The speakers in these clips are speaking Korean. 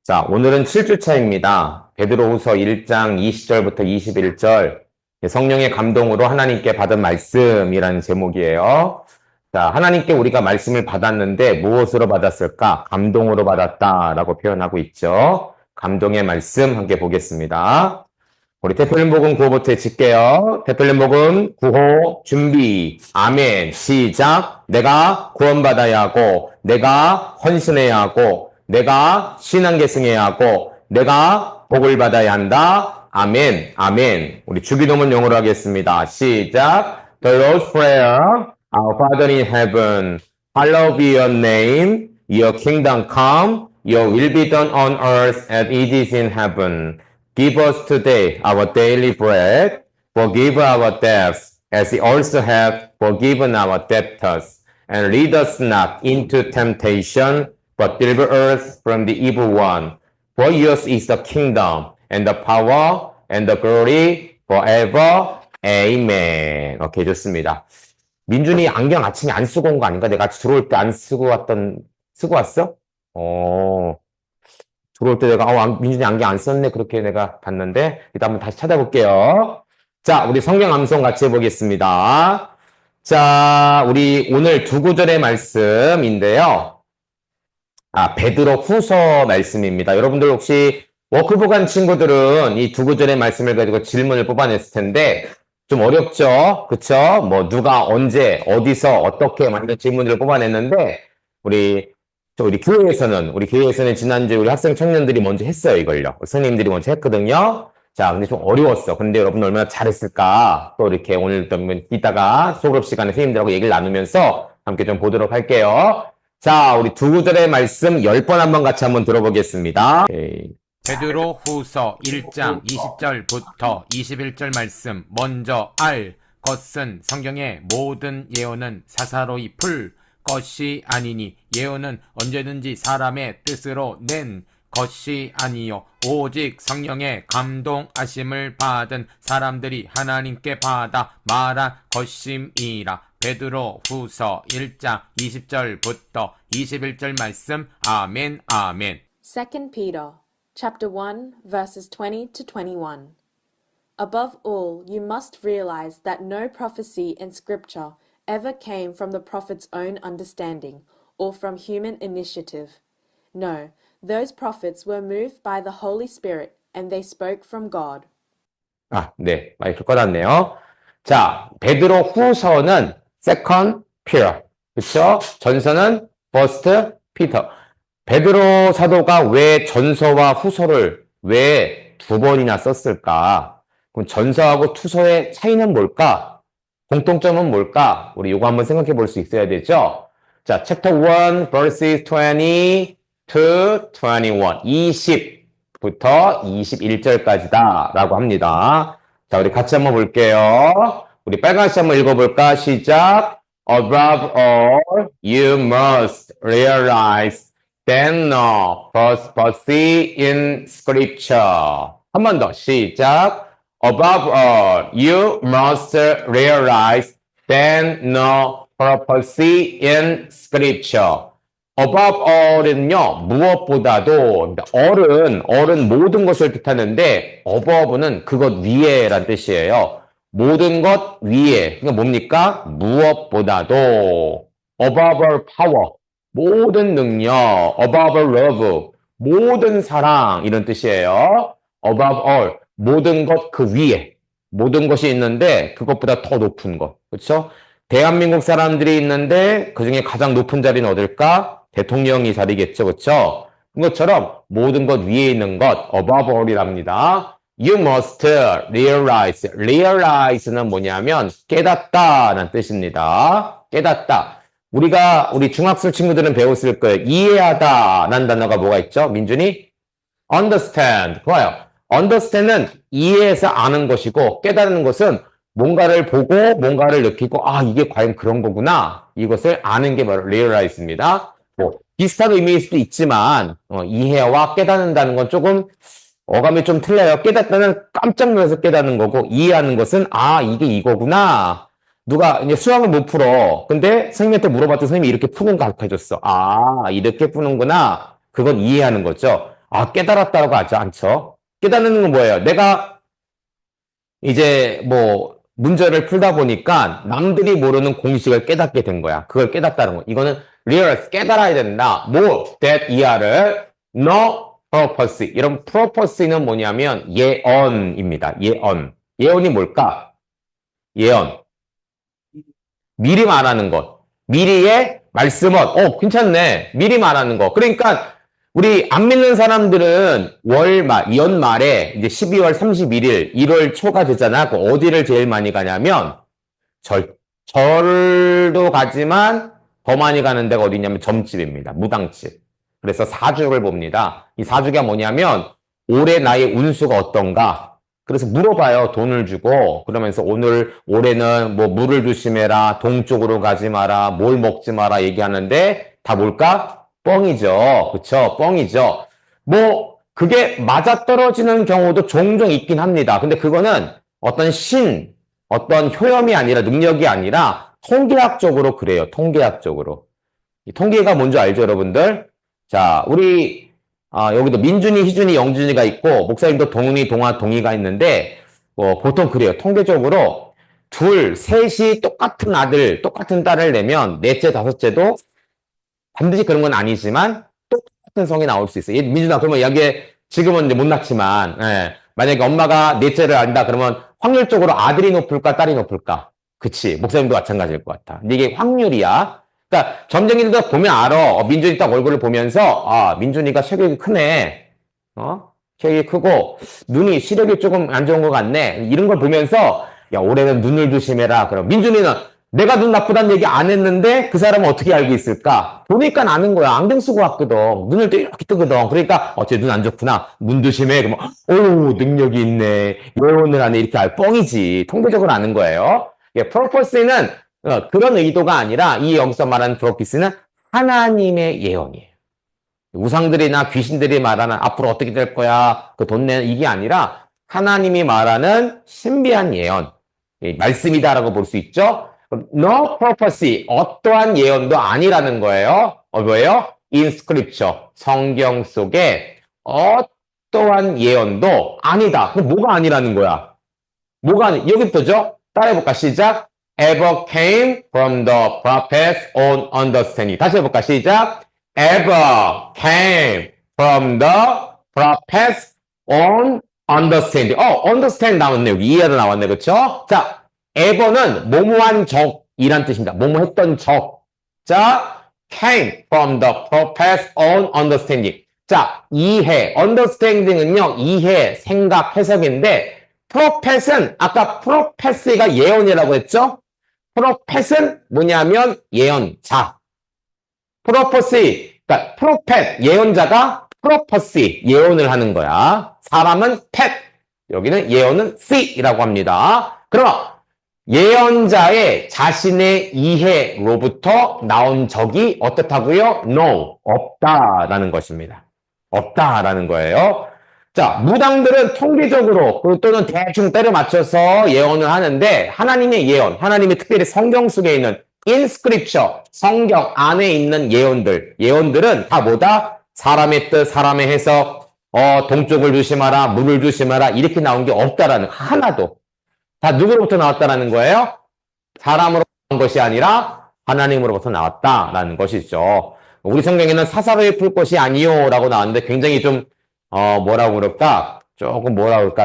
자, 오늘은 7주차입니다. 베드로후서 1장 20절부터 21절, 성령의 감동으로 하나님께 받은 말씀이라는 제목이에요. 자, 하나님께 우리가 말씀을 받았는데 무엇으로 받았을까? 감동으로 받았다라고 표현하고 있죠. 감동의 말씀 함께 보겠습니다. 우리 대표님복음 구호부터 짓게요. 대표님복음 구호 준비. 아멘. 시작. 내가 구원받아야 하고, 내가 헌신해야 하고, 내가 신앙 계승해야 하고, 내가 복을 받아야 한다. 아멘. 아멘. 우리 주기도문 영어로 하겠습니다. 시작. The Lord's Prayer. Our Father in heaven, hallowed be your name. Your kingdom come. Your will be done on earth as it is in heaven. Give us today our daily bread. Forgive our debts, as we also have forgiven our debtors. And lead us not into temptation, but deliver us from the evil one. For yours is the kingdom, and the power, and the glory, forever. Amen. 오케이, 좋습니다. 민준이 안경 아침에 안 쓰고 온 거 아닌가? 내가 들어올 때 안 쓰고 쓰고 왔어? 들어올 때 내가, 민준이 안경 안 썼네. 그렇게 내가 봤는데, 일단 한번 다시 찾아볼게요. 자, 우리 성경 암송 같이 해보겠습니다. 자, 우리 오늘 두 구절의 말씀인데요. 베드로 후서 말씀입니다. 여러분들 혹시 워크북 한 친구들은 이 두 구절의 말씀을 가지고 질문을 뽑아냈을 텐데, 좀 어렵죠? 그쵸? 뭐, 누가, 언제, 어디서, 어떻게, 이런 질문들을 뽑아냈는데, 우리 교회에서는 지난주에 우리 학생 청년들이 먼저 했어요, 이걸요. 선생님들이 먼저 했거든요. 자, 근데 좀 어려웠어. 근데 여러분 얼마나 잘했을까? 또 이렇게 오늘 또 이따가 수업 시간에 선생님들하고 얘기를 나누면서 함께 좀 보도록 할게요. 자, 우리 두 구절의 말씀 10번 한번 같이 한번 들어보겠습니다. 베드로 후서 1장 20절부터 21절 말씀. 먼저 알 것은 성경의 모든 예언은 사사로이 풀 것이 아니니, 예언은 언제든지 사람의 뜻으로 낸 것이 아니요 오직 성령의 감동하심을 받은 사람들이 하나님께 받아 말한 것임이라. 베드로 후서 1장 20절부터 21절 말씀. 아멘. 아멘. 2 Peter chapter 1 verses 20 to 21. Above all, you must realize that no prophecy in scripture ever came from the prophet's own understanding or from human initiative. No, those prophets were moved by the Holy Spirit and they spoke from God. 네. 마이크 꺼놨네요. 자, 베드로 후서는 second Peter. 그쵸? 전서는 first Peter. 베드로 사도가 왜 전서와 후서를 왜 두 번이나 썼을까? 그럼 전서하고 투서의 차이는 뭘까? 공통점은 뭘까? 우리 이거 한번 생각해 볼 수 있어야 되죠? 자, chapter 1, verses 20 to 21. 20부터 21절까지다 라고 합니다. 자, 우리 같이 한번 볼게요. 우리 빨간색 한번 읽어볼까? 시작. Above all, you must realize that no prophecy in scripture. 한 번 더 시작. Above all, you must realize that no prophecy in scripture. Above all은요, 무엇보다도, all은 모든 것을 뜻하는데, above는 그것 위에란 뜻이에요. 모든 것 위에. 그러니까 뭡니까? 무엇보다도. above all power. 모든 능력. above all love. 모든 사랑. 이런 뜻이에요. above all. 모든 것 그 위에. 모든 것이 있는데, 그것보다 더 높은 것. 그렇죠? 대한민국 사람들이 있는데, 그 중에 가장 높은 자리는 어딜까? 대통령이 자리겠죠. 그렇죠? 그것처럼 모든 것 위에 있는 것, above all이랍니다. You must realize. realize는 뭐냐면 깨닫다라는 뜻입니다. 깨닫다. 우리 중학생 친구들은 배웠을 거예요. 이해하다라는 단어가 뭐가 있죠? 민준이? understand. 좋아요. understand는 이해해서 아는 것이고, 깨닫는 것은 뭔가를 보고 뭔가를 느끼고, 이게 과연 그런 거구나. 이것을 아는 게 바로 realize입니다. 비슷한 의미일 수도 있지만, 이해와 깨닫는다는 건 조금 어감이 좀 틀려요. 깨닫다는 깜짝 놀라서 깨닫는 거고, 이해하는 것은, 이게 이거구나. 누가 이제 수학을 못 풀어. 근데 선생님한테 물어봤더니 선생님이 이렇게 푸는 거 가르쳐 줬어. 이렇게 푸는구나. 그건 이해하는 거죠. 깨달았다고 하지 않죠. 깨닫는 건 뭐예요? 내가 이제 뭐 문제를 풀다 보니까 남들이 모르는 공식을 깨닫게 된 거야. 그걸 깨닫다는 거. 이거는 realize, 깨달아야 된다. 뭐, that ER을 no purpose. 이런 purpose는 뭐냐면 예언입니다. 예언. 예언이 뭘까? 예언. 미리 말하는 것. 미리의 말씀은, 괜찮네. 미리 말하는 거. 그러니까, 우리 안 믿는 사람들은 연말에 이제 12월 31일, 1월 초가 되잖아. 그 어디를 제일 많이 가냐면, 절도 가지만 더 많이 가는 데가 어디냐면 점집입니다. 무당집. 그래서 사주를 봅니다. 이 사주가 뭐냐면, 올해 나의 운수가 어떤가? 그래서 물어봐요. 돈을 주고. 그러면서 올해는 뭐 물을 조심해라. 동쪽으로 가지 마라. 뭘 먹지 마라. 얘기하는데 다 뭘까? 뻥이죠. 그쵸? 뻥이죠. 뭐, 그게 맞아떨어지는 경우도 종종 있긴 합니다. 근데 그거는 어떤 효염이 아니라 능력이 아니라 통계학적으로 그래요. 통계학적으로. 이 통계가 뭔지 알죠, 여러분들? 자, 우리 여기도 민준이, 희준이, 영준이가 있고, 목사님도 동훈이, 동아, 동이가 있는데, 보통 그래요. 통계적으로 셋이 똑같은 아들, 똑같은 딸을 내면, 넷째, 다섯째도 반드시 그런 건 아니지만, 똑같은 성이 나올 수 있어요. 민준아, 그러면 여기에, 지금은 이제 못 낳지만, 만약에 엄마가 넷째를 안다, 그러면 확률적으로 아들이 높을까, 딸이 높을까? 그치. 목사님도 마찬가지일 것 같아. 근데 이게 확률이야. 그러니까 점쟁이들 보면 알아. 민준이 딱 얼굴을 보면서 민준이가 체격이 크네. 체격이 크고 눈이 시력이 조금 안 좋은 것 같네. 이런 걸 보면서 야 올해는 눈을 조심해라. 그럼 민준이는 내가 눈 나쁘다는 얘기 안 했는데 그 사람은 어떻게 알고 있을까? 보니까 아는 거야. 안경 쓰고 왔거든. 눈을 또 이렇게 뜨거든. 그러니까 쟤 눈 안 좋구나. 눈 조심해. 그러면 오 능력이 있네. 예언을 하네. 이렇게 뻥이지. 통계적으로 아는 거예요. 프로포스는 그런 의도가 아니라 이 여기서 말하는 프로피스는 하나님의 예언이에요. 우상들이나 귀신들이 말하는 앞으로 어떻게 될 거야, 그 돈 내는 이게 아니라 하나님이 말하는 신비한 예언, 말씀이다라고 볼 수 있죠. No prophecy, 어떠한 예언도 아니라는 거예요. 뭐예요? In scripture, 성경 속에 어떠한 예언도 아니다. 그럼 뭐가 아니라는 거야? 여기부터죠? 따라해볼까? 시작. Ever came from the prophet's own understanding. 다시 해볼까? 시작. Ever came from the prophet's own understanding. understand 나왔네. 여기 이해가 나왔네. 그쵸? 자, ever는 뭐뭐한 적이란 뜻입니다. 뭐뭐 했던 적. 자, came from the prophet's own understanding. 자, 이해. understanding은요, 이해, 생각, 해석인데, 프로펫은 아까 프로페시가 예언이라고 했죠? 프로펫은 뭐냐면 예언자. 프로퍼시, 그러니까 프로펫, 예언자가 프로퍼시, 예언을 하는 거야. 사람은 펫, 여기는 예언은 씨라고 합니다. 그럼 예언자의 자신의 이해로부터 나온 적이 어떻다고요? No, 없다라는 것입니다. 없다라는 거예요. 자, 무당들은 통계적으로 또는 대충 때려 맞춰서 예언을 하는데 하나님의 예언, 하나님의 특별히 성경 속에 있는 in scripture, 성경 안에 있는 예언들은 다 뭐다? 사람의 뜻, 사람의 해석, 동쪽을 조심하라, 물을 조심하라 이렇게 나온 게 없다라는 하나도. 다 누구로부터 나왔다라는 거예요? 사람으로 나온 것이 아니라 하나님으로부터 나왔다라는 것이죠. 우리 성경에는 사사로이 풀 것이 아니요라고 나왔는데 굉장히 좀 뭐라고 그럴까?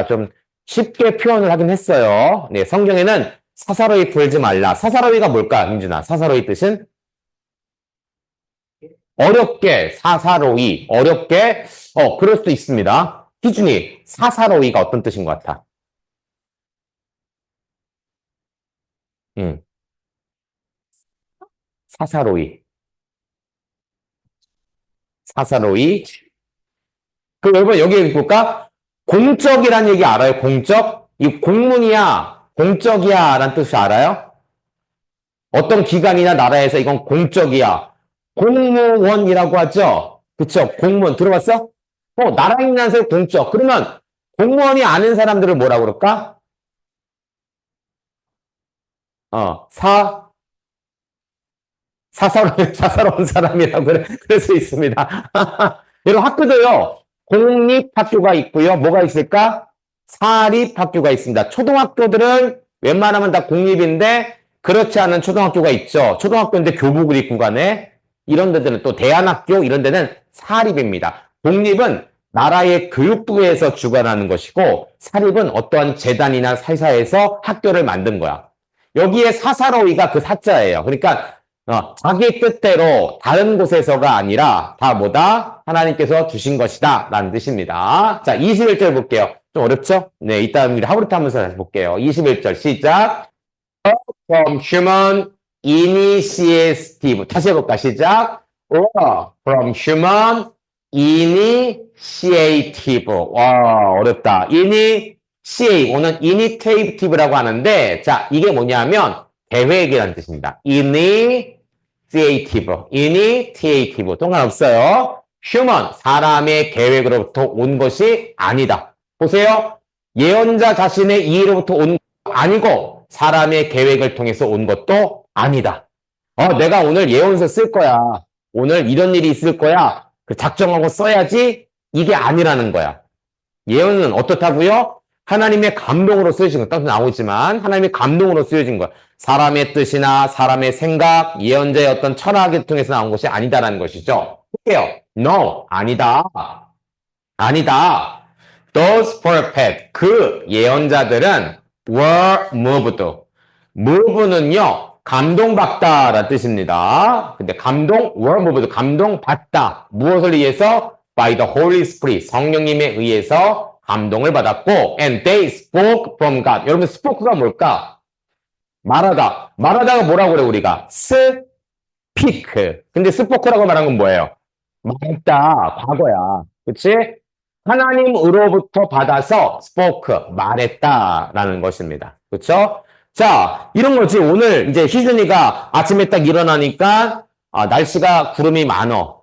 좀 쉽게 표현을 하긴 했어요. 네, 성경에는 사사로이 풀지 말라. 사사로이가 뭘까, 민준아? 사사로이 뜻은? 어렵게, 사사로이. 어렵게, 그럴 수도 있습니다. 희준이, 사사로이가 어떤 뜻인 것 같아? 사사로이. 사사로이. 여러분, 여기 볼까? 공적이란 얘기 알아요? 공적? 이 공문이야, 공적이야 라는 뜻을 알아요? 어떤 기관이나 나라에서 이건 공적이야. 공무원이라고 하죠? 그쵸? 공무원. 들어봤어? 나라에 있는 사람 공적. 그러면 공무원이 아는 사람들을 뭐라고 그럴까? 사사로운 사람이라고 그럴 수 있습니다. 여러분, 학교도요, 공립학교가 있고요. 뭐가 있을까? 사립학교가 있습니다. 초등학교들은 웬만하면 다 공립인데 그렇지 않은 초등학교가 있죠. 초등학교인데 교복을 입고 가네. 이런 데들은 또 대안학교 이런 데는 사립입니다. 공립은 나라의 교육부에서 주관하는 것이고 사립은 어떠한 재단이나 회사에서 학교를 만든 거야. 여기에 사사로이가 그 사자예요. 그러니까 자기 뜻대로 다른 곳에서가 아니라 다 뭐다? 하나님께서 주신 것이다 라는 뜻입니다. 자, 21절 볼게요. 좀 어렵죠? 네, 이따 우리 하브리트 하면서 다시 볼게요. 21절 시작. From human initiative. 다시 해볼까? 시작. From human initiative. 와, 어렵다. initiate. 오늘 initiative라고 하는데, 자, 이게 뭐냐면, 계획이라는 뜻입니다. initiative. 상관없어요. human, 사람의 계획으로부터 온 것이 아니다. 보세요. 예언자 자신의 이해로부터 온 것 아니고, 사람의 계획을 통해서 온 것도 아니다. 내가 오늘 예언서 쓸 거야. 오늘 이런 일이 있을 거야. 작정하고 써야지. 이게 아니라는 거야. 예언은 어떻다고요? 하나님의 감동으로 쓰여진 거. 딱 나오지만 하나님의 감동으로 쓰여진 거야. 사람의 뜻이나 사람의 생각, 예언자의 어떤 철학을 통해서 나온 것이 아니다라는 것이죠. 볼게요. No, 아니다. 아니다. Those prophets, 그 예언자들은 were moved. move는요, 감동받다라는 뜻입니다. 근데 were moved, 감동받다. 무엇을 위해서? By the Holy Spirit, 성령님에 의해서 감동을 받았고, and they spoke from God. 여러분, spoke가 뭘까? 말하다. 말하다가 뭐라고 그래, 우리가? speak. 근데 spoke라고 말한 건 뭐예요? 말했다. 과거야. 그치? 하나님으로부터 받아서 spoke, 말했다라는 것입니다. 그렇죠? 자, 이런 거지. 오늘 이제 희준이가 아침에 딱 일어나니까 날씨가 구름이 많어.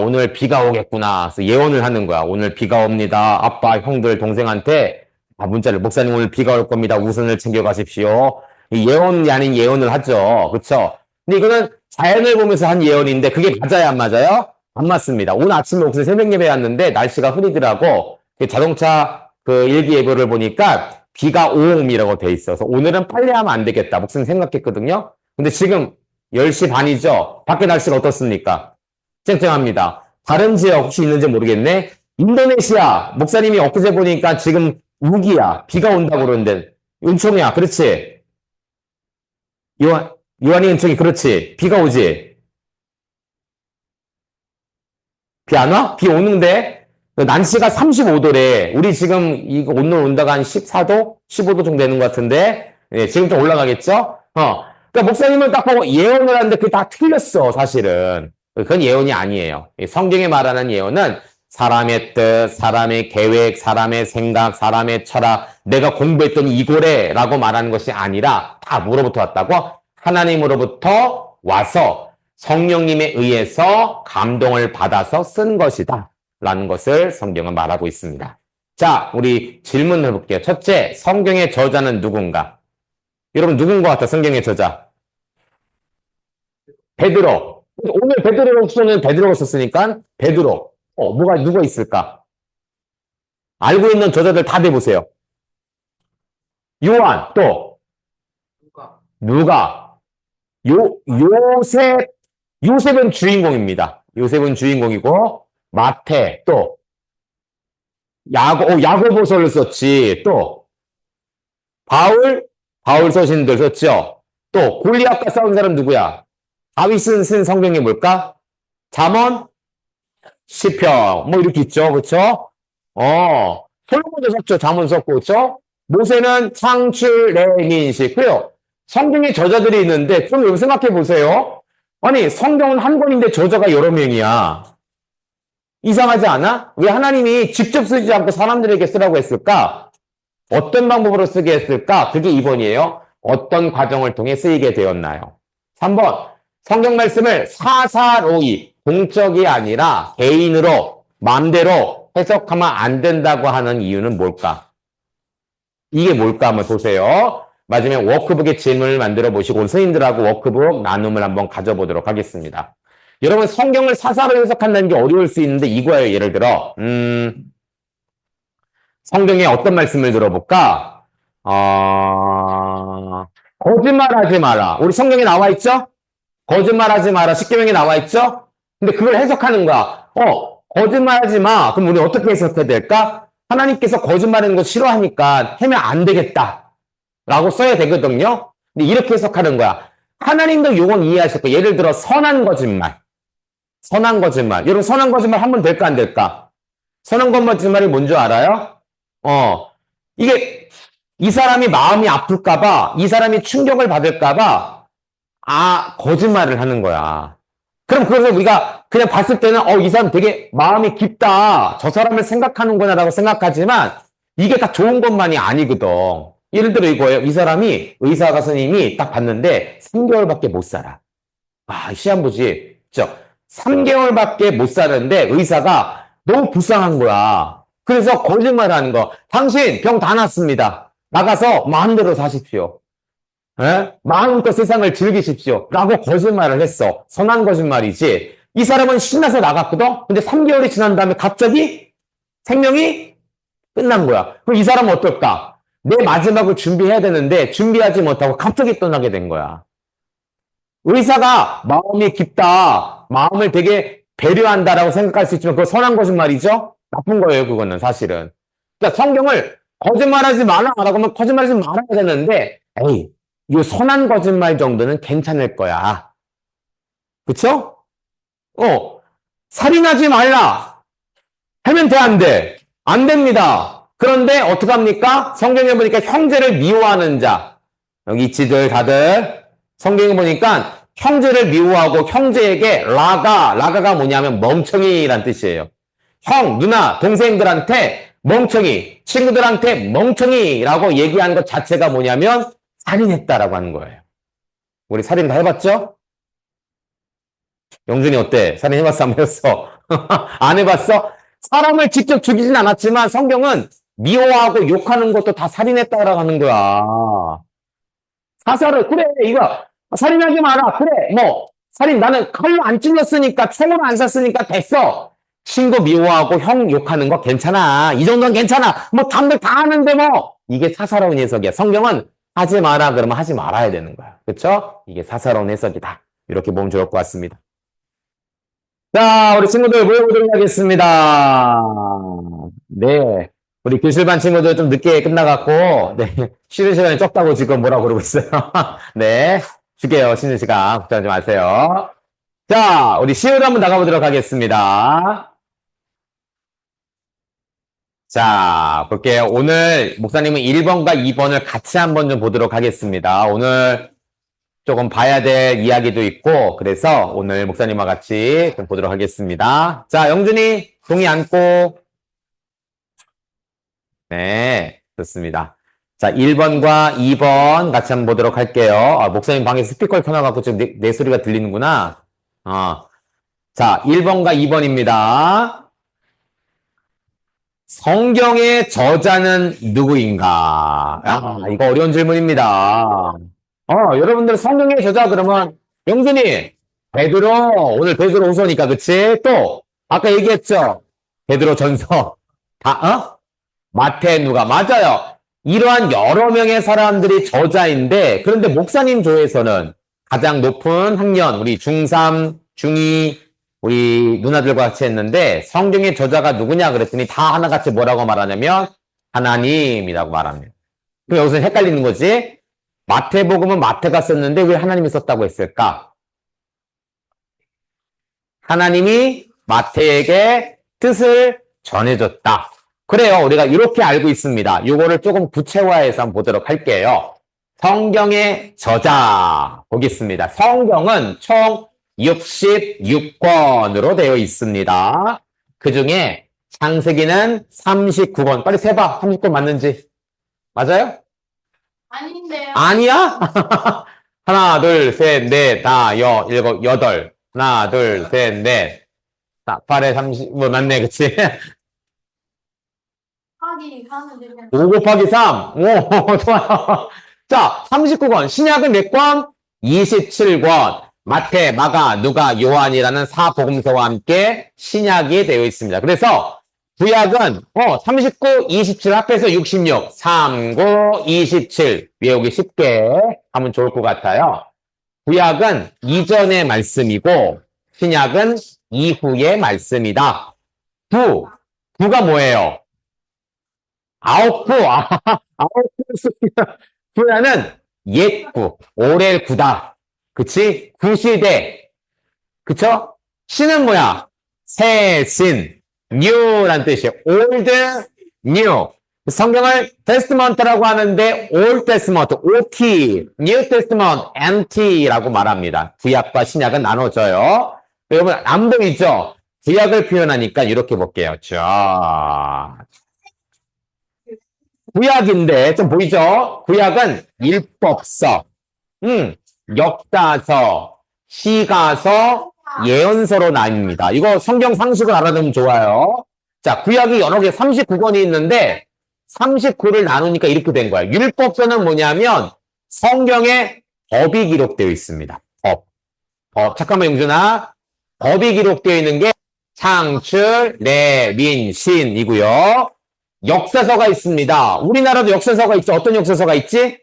오늘 비가 오겠구나. 그래서 예언을 하는 거야. 오늘 비가 옵니다. 아빠, 형들, 동생한테 문자를 목사님 오늘 비가 올 겁니다. 우산을 챙겨 가십시오. 예언이 아닌 예언을 하죠. 그렇죠? 근데 이거는 자연을 보면서 한 예언인데 그게 맞아요, 안 맞아요? 안 맞습니다. 오늘 아침에 옥슨 새벽 예배 왔는데 날씨가 흐리더라고. 자동차 일기예보를 보니까 비가 오음이라고 돼 있어서 오늘은 빨리 하면 안 되겠다. 목사님 생각했거든요. 근데 지금 10시 반이죠. 밖에 날씨가 어떻습니까? 쨍쨍합니다. 다른 지역 혹시 있는지 모르겠네. 인도네시아 목사님이 엊그제 보니까 지금 우기야. 비가 온다고 그러는데 은총이야. 그렇지? 요한이 은총이 그렇지? 비가 오지? 비 안 와? 비 오는데 날씨가 35도래. 우리 지금 이거 오늘 온다가 한 14도? 15도 정도 되는 것 같은데 지금 좀 올라가겠죠? 그러니까 목사님은 딱 보고 예언을 하는데 그게 다 틀렸어, 사실은. 그건 예언이 아니에요. 성경에 말하는 예언은 사람의 뜻, 사람의 계획, 사람의 생각, 사람의 철학, 내가 공부했던 이고래라고 말하는 것이 아니라 다 뭐로부터 왔다고? 하나님으로부터 와서 성령님에 의해서 감동을 받아서 쓴 것이다 라는 것을 성경은 말하고 있습니다. 자, 우리 질문을 해볼게요. 첫째, 성경의 저자는 누군가? 여러분 누군 것 같아, 성경의 저자? 베드로. 오늘 베드로는 베드로가 썼으니까 베드로. 누가 있을까? 알고 있는 저자들 다 대보세요. 요한, 또 누가? 요셉은 주인공입니다. 요셉은 주인공이고, 마태, 또, 야고보서를 썼지, 또, 바울 서신들 썼죠. 또, 골리앗과 싸운 사람 누구야? 다윗은 쓴 성경이 뭘까? 잠언, 시편, 뭐 이렇게 있죠. 그쵸? 솔로몬도 썼죠. 잠언 썼고, 그쵸? 모세는 창출, 레민식. 그래요. 성경에 저자들이 있는데, 좀 여러분 생각해 보세요. 아니, 성경은 한 권인데 저자가 여러 명이야. 이상하지 않아? 왜 하나님이 직접 쓰지 않고 사람들에게 쓰라고 했을까? 어떤 방법으로 쓰게 했을까? 그게 2번이에요. 어떤 과정을 통해 쓰이게 되었나요? 3번, 성경 말씀을 사사로이, 공적이 아니라 개인으로, 마음대로 해석하면 안 된다고 하는 이유는 뭘까? 이게 뭘까 한번 보세요. 맞으면 워크북의 질문을 만들어 보시고 선생님들하고 워크북 나눔을 한번 가져보도록 하겠습니다. 여러분 성경을 사사로 해석한다는 게 어려울 수 있는데 이거예요. 예를 들어 성경에 어떤 말씀을 들어볼까? 거짓말하지 마라. 우리 성경에 나와 있죠? 거짓말하지 마라. 십계명에 나와 있죠? 근데 그걸 해석하는 거야. 거짓말하지 마. 그럼 우리 어떻게 해석해야 될까? 하나님께서 거짓말하는 거 싫어하니까 하면 안 되겠다. 라고 써야 되거든요. 근데 이렇게 해석하는 거야. 하나님도 요건 이해하실 거예요. 예를 들어 선한 거짓말. 선한 거짓말. 여러분 선한 거짓말 하면 될까 안 될까? 선한 거짓말이 뭔지 알아요? 이게 이 사람이 마음이 아플까봐, 이 사람이 충격을 받을까봐, 거짓말을 하는 거야. 그럼 그래서 우리가 그냥 봤을 때는, 이 사람 되게 마음이 깊다. 저 사람을 생각하는구나 라고 생각하지만, 이게 다 좋은 것만이 아니거든. 예를 들어 이거예요. 이 사람이, 의사 선생님이 딱 봤는데, 3개월밖에 못 살아. 시한부지. 그죠? 3개월밖에 못 사는데, 의사가 너무 불쌍한 거야. 그래서 거짓말 하는 거. 당신 병 다 났습니다. 나가서 마음대로 사십시오. 마음껏 세상을 즐기십시오. 라고 거짓말을 했어. 선한 거짓말이지. 이 사람은 신나서 나갔거든? 근데 3개월이 지난 다음에 갑자기 생명이 끝난 거야. 그럼 이 사람은 어떨까? 내 마지막을 준비해야 되는데 준비하지 못하고 갑자기 떠나게 된 거야. 의사가 마음이 깊다. 마음을 되게 배려한다라고 생각할 수 있지만 그거 선한 거짓말이죠? 나쁜 거예요, 그거는 사실은. 그러니까 성경을 거짓말하지 마라라고 하면 거짓말하지 말아야 되는데, 이 선한 거짓말 정도는 괜찮을 거야. 그쵸? 살인하지 말라. 하면 돼, 안 돼? 안 됩니다. 그런데 어떡합니까? 성경에 보니까 형제를 미워하는 자. 여기 있지들 다들. 성경에 보니까 형제를 미워하고 형제에게 라가가 뭐냐면 멍청이란 뜻이에요. 형, 누나, 동생들한테 멍청이, 친구들한테 멍청이라고 얘기하는 것 자체가 뭐냐면 살인했다라고 하는 거예요. 우리 살인 다 해봤죠? 영준이 어때? 살인 해봤어? 안 해봤어? 안 해봤어? 사람을 직접 죽이진 않았지만 성경은 미워하고 욕하는 것도 다 살인했다라고 하는 거야. 사살을, 그래, 이거 살인하지 마라. 그래, 살인 나는 칼로 안 찔렀으니까 총으로 안 쐈으니까 됐어. 친구 미워하고 형 욕하는 거 괜찮아. 이 정도는 괜찮아. 남들 다 하는데 이게 사사로운 해석이야. 성경은 하지 마라 그러면 하지 말아야 되는 거야. 그렇죠? 이게 사사로운 해석이다. 이렇게 보면 좋을 것 같습니다. 자, 우리 친구들 모여보도록 하겠습니다. 네. 우리 교실반 친구들 좀 늦게 끝나갖고, 네. 쉬는 시간이 적다고 지금 뭐라고 그러고 있어요. 네. 줄게요. 쉬는 시간. 걱정하지 마세요. 자, 우리 시우를 한번 나가보도록 하겠습니다. 자, 볼게요. 오늘 목사님은 1번과 2번을 같이 한번 좀 보도록 하겠습니다. 오늘 조금 봐야 될 이야기도 있고, 그래서 오늘 목사님과 같이 좀 보도록 하겠습니다. 자, 영준이, 동의 앉고. 네, 좋습니다. 자, 1번과 2번 같이 한번 보도록 할게요. 목사님 방에서 스피커를 켜놔갖고 지금 내 소리가 들리는구나. 자, 1번과 2번입니다. 성경의 저자는 누구인가? 이거 어려운 질문입니다. 여러분들 성경의 저자 그러면 영준이 베드로 오늘 베드로 후서니까 그치? 또 아까 얘기했죠? 베드로 전서 마태 누가 맞아요. 이러한 여러 명의 사람들이 저자인데 그런데 목사님 조에서는 가장 높은 학년 우리 중3, 중2 우리 누나들과 같이 했는데 성경의 저자가 누구냐 그랬더니 다 하나같이 뭐라고 말하냐면 하나님이라고 말합니다. 그럼 여기서 헷갈리는 거지? 마태복음은 마태가 썼는데 왜 하나님이 썼다고 했을까? 하나님이 마태에게 뜻을 전해줬다. 그래요. 우리가 이렇게 알고 있습니다. 이거를 조금 구체화해서 한번 보도록 할게요. 성경의 저자 보겠습니다. 성경은 총 66권으로 되어 있습니다. 그 중에 창세기는 39권. 빨리 세봐. 30권 맞는지. 맞아요? 아닌데요. 아니야? 하나, 둘, 셋, 넷, 다, 일곱, 여덟. 하나, 둘, 셋, 넷. 8에 30, 맞네, 그치? 하기 하면 되면 5 곱하기 3. 오, 좋아요. 자, 39권. 신약은 몇 권? 27권. 마태, 마가, 누가, 요한이라는 사복음서와 함께 신약이 되어 있습니다. 그래서 구약은 39, 27 합해서 66, 39, 27 외우기 쉽게 하면 좋을 것 같아요. 구약은 이전의 말씀이고 신약은 이후의 말씀이다. 구가 뭐예요? 아홉 구. 아홉 구. 구야는 옛구, 오래 구다. 그치? 구시대. 그쵸? 신은 뭐야? 새 신, new란 뜻이에요. old, new. 성경을 테스트먼트라고 하는데 Old Testament, OT, New Testament, NT라고 말합니다. 구약과 신약은 나눠져요. 여러분 안 보이죠? 구약을 표현하니까 이렇게 볼게요. 자, 구약인데 좀 보이죠? 구약은 율법서, 역사서, 시가서, 예언서로 나뉩니다. 이거 성경 상식을 알아두면 좋아요. 자, 구약이 여러 개 39권이 있는데 39를 나누니까 이렇게 된 거예요. 율법서는 뭐냐면 성경에 법이 기록되어 있습니다. 잠깐만 용준아. 법이 기록되어 있는 게 창출, 레민, 신이고요. 역사서가 있습니다. 우리나라도 역사서가 있죠. 어떤 역사서가 있지?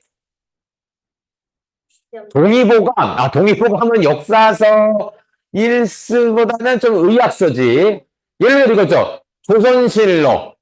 동의보감. 동의보감 하면 역사서 일스보다는 좀 의학서지. 예를 들어 이거죠. 조선실록.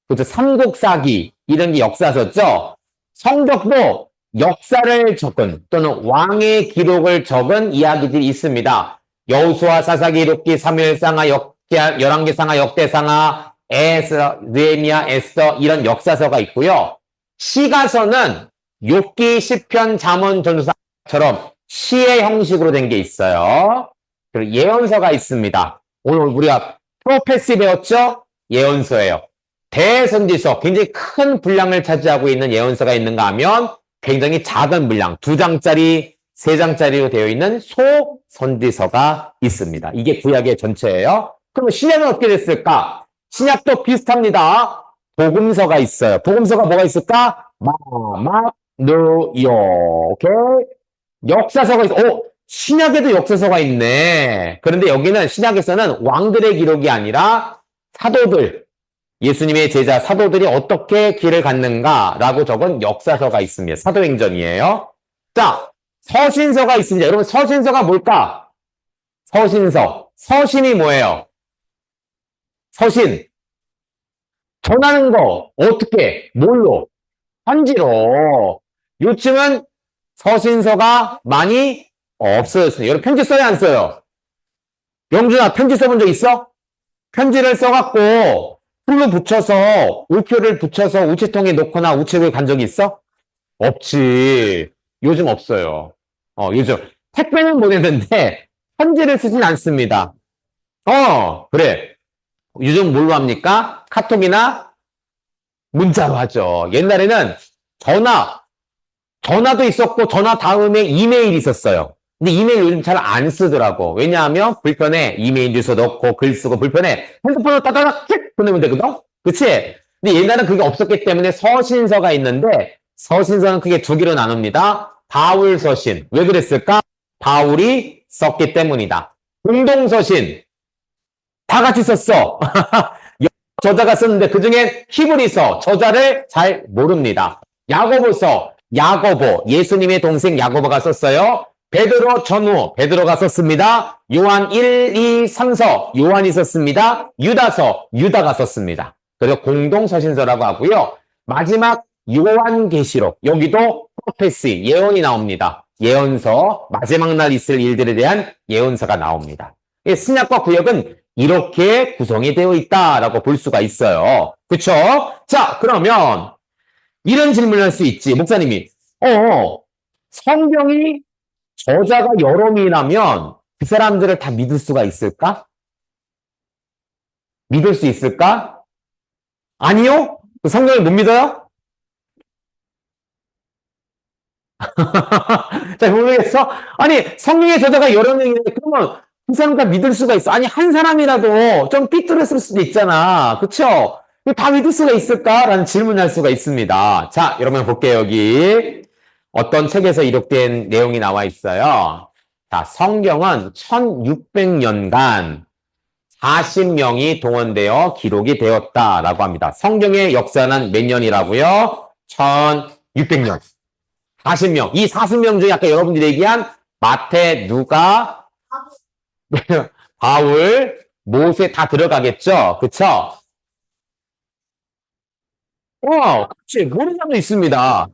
그죠? 삼국사기. 이런 게 역사서죠. 성경도 역사를 적은 또는 왕의 기록을 적은 이야기들이 있습니다. 여호수아, 사사기, 룻기, 사무엘상하, 열왕기상하, 역대상하, 느헤미야, 에스더 이런 역사서가 있고요. 시가서는 욥기, 시편, 잠언, 전도서처럼 시의 형식으로 된 게 있어요. 그리고 예언서가 있습니다. 오늘 우리가 프로페시 배웠죠? 예언서예요. 대선지서, 굉장히 큰 분량을 차지하고 있는 예언서가 있는가 하면 굉장히 작은 분량, 2장짜리, 3장짜리로 되어 있는 소선지서가 있습니다. 이게 구약의 전체예요. 그러면 신약은 어떻게 됐을까? 신약도 비슷합니다. 복음서가 있어요. 복음서가 뭐가 있을까? 오케이? 역사서가 있어. 신약에도 역사서가 있네. 그런데 여기는 신약에서는 왕들의 기록이 아니라 사도들, 예수님의 제자 사도들이 어떻게 길을 갔는가라고 적은 역사서가 있습니다. 사도행전이에요. 자, 서신서가 있습니다. 여러분 서신서가 뭘까? 서신서. 서신이 뭐예요? 서신. 전하는 거 어떻게? 뭘로? 편지로. 요즘은 서신서가 많이 없어졌어요. 여러분 편지 써요 안 써요? 영준아 편지 써본 적 있어? 편지를 써갖고 풀로 붙여서 우표를 붙여서 우체통에 놓거나 우체국에 간 적이 있어? 없지. 요즘 없어요. 요즘 택배는 보내는데 편지를 쓰진 않습니다. 그래. 요즘 뭘로 합니까? 카톡이나 문자로 하죠. 옛날에는 전화도 있었고 전화 다음에 이메일이 있었어요. 근데 이메일 요즘 잘 안 쓰더라고. 왜냐하면 불편해. 이메일 주소 넣고 글 쓰고 불편해. 핸드폰으로 따다닥 틱 보내면 되거든? 그치? 근데 옛날엔 그게 없었기 때문에 서신서가 있는데 서신서는 크게 두 개로 나눕니다. 바울 서신. 왜 그랬을까? 바울이 썼기 때문이다. 공동서신. 다 같이 썼어. 저자가 썼는데 그중에 히브리서 저자를 잘 모릅니다. 야고보서. 야고보. 예수님의 동생 야고보가 썼어요. 베드로 전후. 베드로가 썼습니다. 요한 1, 2, 3서. 요한이 썼습니다. 유다서. 유다가 썼습니다. 그래서 공동서신서라고 하고요. 마지막 요한계시록. 여기도 프로페시, 예언이 나옵니다. 예언서, 마지막 날 있을 일들에 대한 예언서가 나옵니다. 신약과 구약은 이렇게 구성이 되어 있다라고 볼 수가 있어요. 그쵸? 자, 그러면 이런 질문을 할 수 있지. 목사님이 성경이 저자가 여러 명이라면 그 사람들을 다 믿을 수가 있을까? 믿을 수 있을까? 아니요? 그 성경을 못 믿어요? 잘 모르겠어? 아니, 성경의 저자가 여러 명인데, 그러면 그 사람 다 믿을 수가 있어. 아니, 한 사람이라도 좀 삐뚤었을 수도 있잖아. 그쵸? 다 믿을 수가 있을까? 라는 질문을 할 수가 있습니다. 자, 여러분 볼게요, 여기. 어떤 책에서 이렇게 된 내용이 나와 있어요. 자, 성경은 1600년간 40명이 동원되어 기록이 되었다라고 합니다. 성경의 역사는 몇 년이라고요? 1600년. 40명. 이 40명 중에 아까 여러분들이 얘기한 마태, 누가, 바울, 모세 다 들어가겠죠? 그쵸? 그치. 모르는 사람도 있습니다.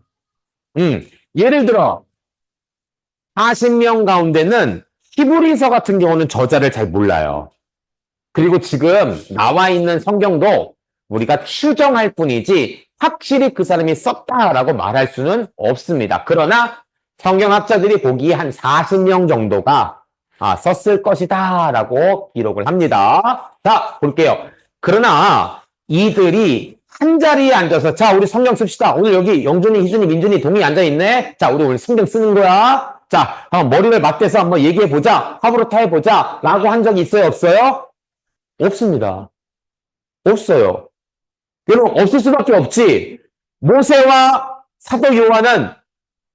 예를 들어, 40명 가운데는 히브리서 같은 경우는 저자를 잘 몰라요. 그리고 지금 나와 있는 성경도 우리가 추정할 뿐이지 확실히 그 사람이 썼다라고 말할 수는 없습니다. 그러나 성경학자들이 보기에 한 40명 정도가 썼을 것이다 라고 기록을 합니다. 자, 볼게요. 그러나 이들이 한 자리에 앉아서 자, 우리 성경 씁시다. 오늘 여기 영준이, 희준이, 민준이, 동이 앉아있네. 자, 우리 오늘 성경 쓰는 거야. 자, 머리를 맞대서 한번 얘기해보자. 화부로타 해보자. 라고 한 적이 있어요? 없어요? 없습니다. 없어요. 여러분, 없을 수밖에 없지. 모세와 사도 요한은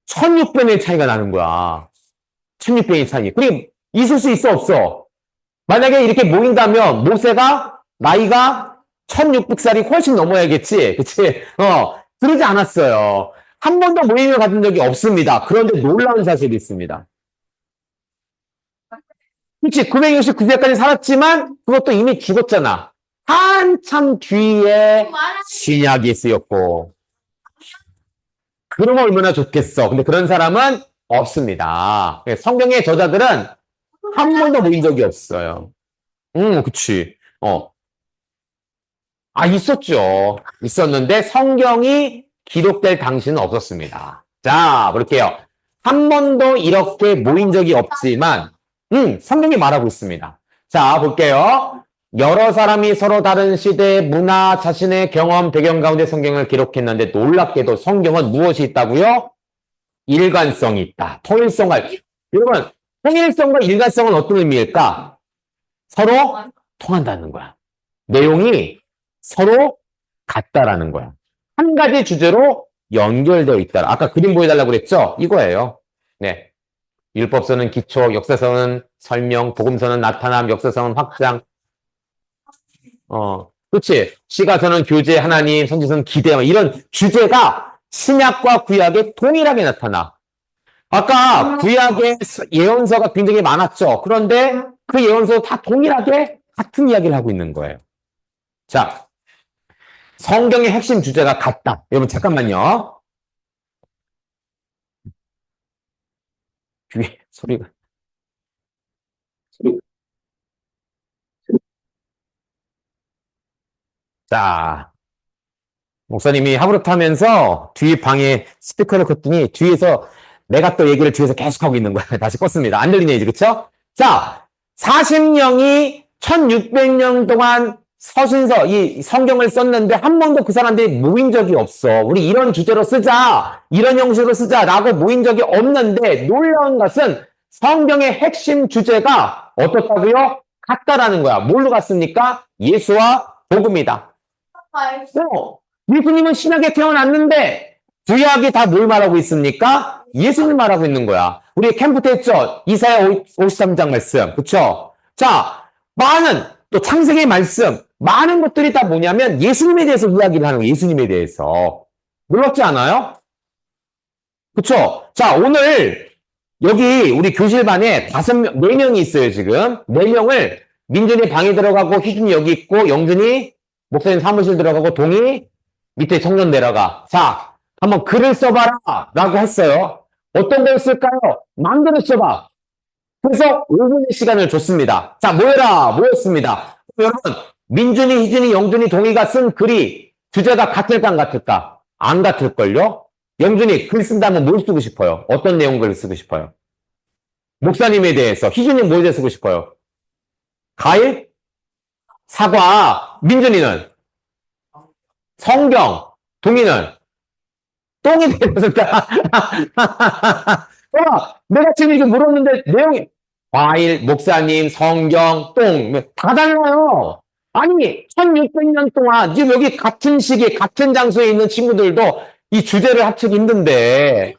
1600년 차이가 나는 거야. 1600년 차이. 그리고 있을 수 있어, 없어? 만약에 이렇게 모인다면 모세가 나이가 1600살이 훨씬 넘어야겠지. 그치? 그러지 않았어요. 한 번도 모임을 가진 적이 없습니다. 그런데 놀라운 사실이 있습니다. 그치? 969세까지 살았지만 그것도 이미 죽었잖아. 한참 뒤에 신약이 쓰였고. 그러면 얼마나 좋겠어. 근데 그런 사람은 없습니다. 성경의 저자들은 한 번도 모인 적이 없어요. 그치. 있었죠. 있었는데 성경이 기록될 당시는 없었습니다. 자, 볼게요. 한 번도 이렇게 모인 적이 없지만, 성경이 말하고 있습니다. 자, 볼게요. 여러 사람이 서로 다른 시대, 문화, 자신의 경험, 배경 가운데 성경을 기록했는데 놀랍게도 성경은 무엇이 있다고요? 일관성이 있다. 통일성과, 여러분, 통일성과 일관성은 어떤 의미일까? 서로 통한다는 거야. 내용이 서로 같다라는 거야. 한 가지 주제로 연결되어 있다. 아까 그림 보여달라고 그랬죠? 이거예요. 네. 율법서는 기초, 역사서는 설명, 복음서는 나타남, 역사서는 확장. 그치? 시가서는 교제, 하나님, 선지서는 기대, 이런 주제가 신약과 구약에 동일하게 나타나. 아까 구약의 예언서가 굉장히 많았죠. 그런데 그 예언서 다 동일하게 같은 이야기를 하고 있는 거예요. 자, 성경의 핵심 주제가 같다. 여러분, 잠깐만요. 뒤에 소리가. 자, 목사님이 하부럽 타면서 뒤 방에 스피커를 껐더니 뒤에서 내가 또 얘기를 뒤에서 계속하고 있는 거야. 다시 껐습니다. 안 들리네, 이제. 그쵸? 자, 40명이 1600년 동안 서신서, 이 성경을 썼는데 한 번도 그 사람들이 모인 적이 없어. 우리 이런 주제로 쓰자. 이런 형식으로 쓰자라고 모인 적이 없는데 놀라운 것은 성경의 핵심 주제가 어떻다고요? 같다라는 거야. 뭘로 같습니까? 예수와 복음이다. 예수님은 신약에 태어났는데 구약이 다 뭘 말하고 있습니까? 예수님 말하고 있는 거야. 우리 캠프 때 했죠? 이사야 53장 말씀. 그쵸? 자, 많은 또 창세기 말씀, 많은 것들이 다 뭐냐면 예수님에 대해서 이야기를 하는 거예요. 예수님에 대해서. 놀랍지 않아요? 그쵸? 자, 오늘 여기 우리 교실반에 4명이 있어요, 지금. 4명을 민준이 방에 들어가고 희준이 여기 있고 영준이 목사님 사무실 들어가고 동이 밑에 청년 내려가. 자, 한번 글을 써봐라 라고 했어요. 어떤 걸 쓸까요? 마음대로 써봐. 그래서 5분의 시간을 줬습니다. 자, 모였습니다. 여러분, 민준이, 희준이, 영준이, 동이가 쓴 글이 주제가 같을까 안 같을까? 안 같을걸요? 영준이 글 쓴다면 뭘 쓰고 싶어요? 어떤 내용 글을 쓰고 싶어요? 목사님에 대해서. 희준이 뭐에 대해 쓰고 싶어요? 과일? 사과. 민준이는? 성경. 동이는? 똥에 대해서 쓴다. 내가 지금 이렇게 물었는데 내용이 과일, 목사님, 성경, 똥, 다 달라요. 아니, 1600년 동안 지금 여기 같은 시기, 같은 장소에 있는 친구들도 이 주제를 합치기 힘든데,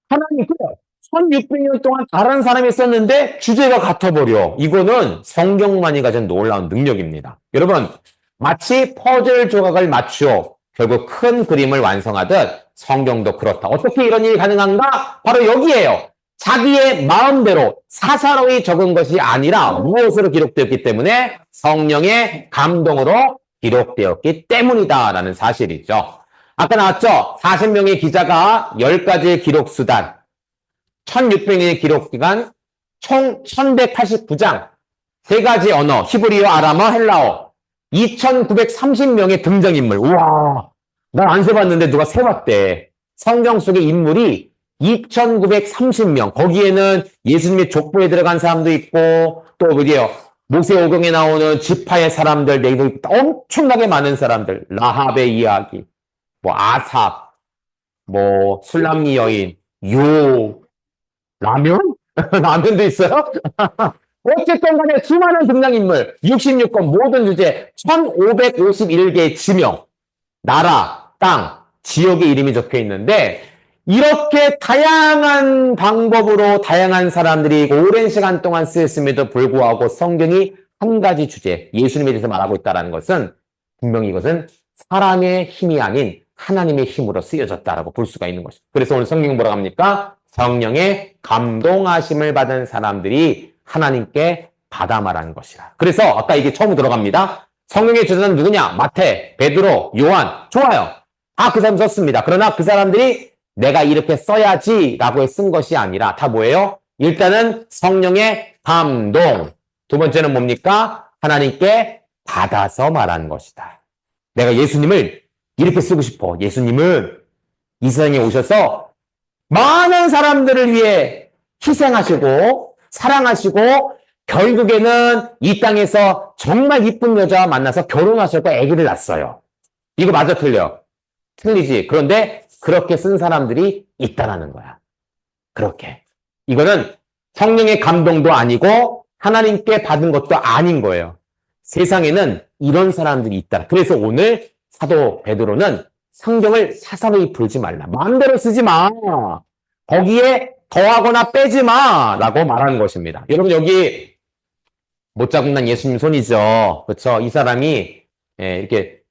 하나님, 그래. 1600년 동안 다른 사람이 썼는데 주제가 같아버려. 이거는 성경만이 가진 놀라운 능력입니다. 여러분, 마치 퍼즐 조각을 맞추어 결국 큰 그림을 완성하듯 성경도 그렇다. 어떻게 이런 일이 가능한가? 바로 여기에요. 자기의 마음대로 사사로이 적은 것이 아니라 무엇으로 기록되었기 때문에 성령의 감동으로 기록되었기 때문이다라는 사실이죠. 아까 나왔죠? 40명의 기자가 10가지의 기록 수단, 1600년의 기록 기간, 총 1189장, 3가지 언어, 히브리어, 아람어, 헬라어, 2930명의 등장인물. 우와, 난 안 세봤는데 누가 세봤대. 성경 속의 인물이 2930명. 거기에는 예수님의 족보에 들어간 사람도 있고, 또 어디에요? 모세오경에 나오는 지파의 사람들, 엄청나게 많은 사람들. 라합의 이야기, 뭐 아삽, 뭐 술람미 여인, 라면? 라면도 있어요? 어쨌든 간에 수많은 등장인물, 66건 모든 주제, 1551개의 지명, 나라, 땅, 지역의 이름이 적혀 있는데, 이렇게 다양한 방법으로 다양한 사람들이 오랜 시간 동안 쓰였음에도 불구하고 성경이 한 가지 주제, 예수님에 대해서 말하고 있다는 것은 분명히 이것은 사람의 힘이 아닌 하나님의 힘으로 쓰여졌다라고 볼 수가 있는 것입니다. 그래서 오늘 성경은 뭐라고 합니까? 성령의 감동하심을 받은 사람들이 하나님께 받아 말하는 것이라. 그래서 아까 이게 처음 들어갑니다. 성령의 주자는 누구냐? 마태, 베드로, 요한. 좋아요. 다 그 사람 썼습니다. 그러나 그 사람들이 내가 이렇게 써야지 라고 쓴 것이 아니라 다 뭐예요? 일단은 성령의 감동. 두 번째는 뭡니까? 하나님께 받아서 말하는 것이다. 내가 예수님을 이렇게 쓰고 싶어. 예수님은 이 세상에 오셔서 많은 사람들을 위해 희생하시고 사랑하시고 결국에는 이 땅에서 정말 이쁜 여자와 만나서 결혼하셨고 아기를 낳았어요. 이거 맞아 틀려? 틀리지. 그런데 그렇게 쓴 사람들이 있다라는 거야. 그렇게. 이거는 성령의 감동도 아니고 하나님께 받은 것도 아닌 거예요. 세상에는 이런 사람들이 있다. 그래서 오늘 사도 베드로는 성경을 사사로이 풀지 말라. 마음대로 쓰지 마. 거기에 더하거나 빼지 마. 라고 말하는 것입니다. 여러분 여기 못 잡은 난 예수님 손이죠. 그렇죠? 이 사람이 이렇게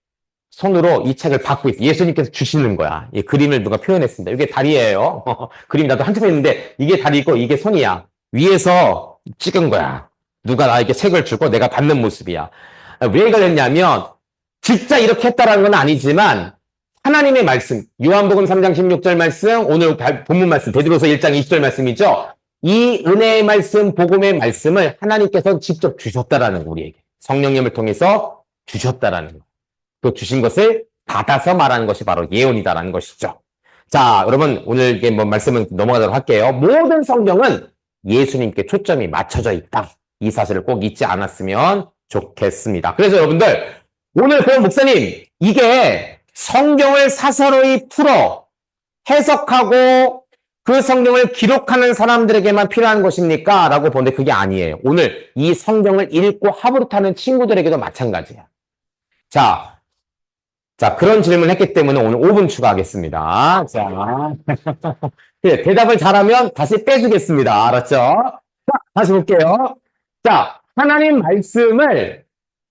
손으로 이 책을 받고 있어요. 예수님께서 주시는 거야. 이 그림을 누가 표현했습니다. 이게 다리예요. 그림이 나도 한참 했는데 이게 다리고 이게 손이야. 위에서 찍은 거야. 누가 나에게 책을 주고 내가 받는 모습이야. 왜 이걸 했냐면 진짜 이렇게 했다라는 건 아니지만 하나님의 말씀, 요한복음 3장 16절 말씀, 오늘 본문 말씀, 베드로서 1장 20절 말씀이죠. 이 은혜의 말씀, 복음의 말씀을 하나님께서 직접 주셨다라는 거, 우리에게. 성령님을 통해서 주셨다라는 거. 또 주신 것을 받아서 말하는 것이 바로 예언이다라는 것이죠. 자, 여러분, 오늘 이게 뭐 말씀은 넘어가도록 할게요. 모든 성경은 예수님께 초점이 맞춰져 있다. 이 사실을 꼭 잊지 않았으면 좋겠습니다. 그래서 여러분들, 오늘 그 목사님, 이게 성경을 사사로이 풀어 해석하고 그 성경을 기록하는 사람들에게만 필요한 것입니까? 라고 보는데 그게 아니에요. 오늘 이 성경을 읽고 하부르트하는 친구들에게도 마찬가지야. 자, 그런 질문을 했기 때문에 오늘 5분 추가하겠습니다. 자, 네, 대답을 잘하면 다시 빼주겠습니다. 알았죠? 자, 다시 볼게요. 자, 하나님 말씀을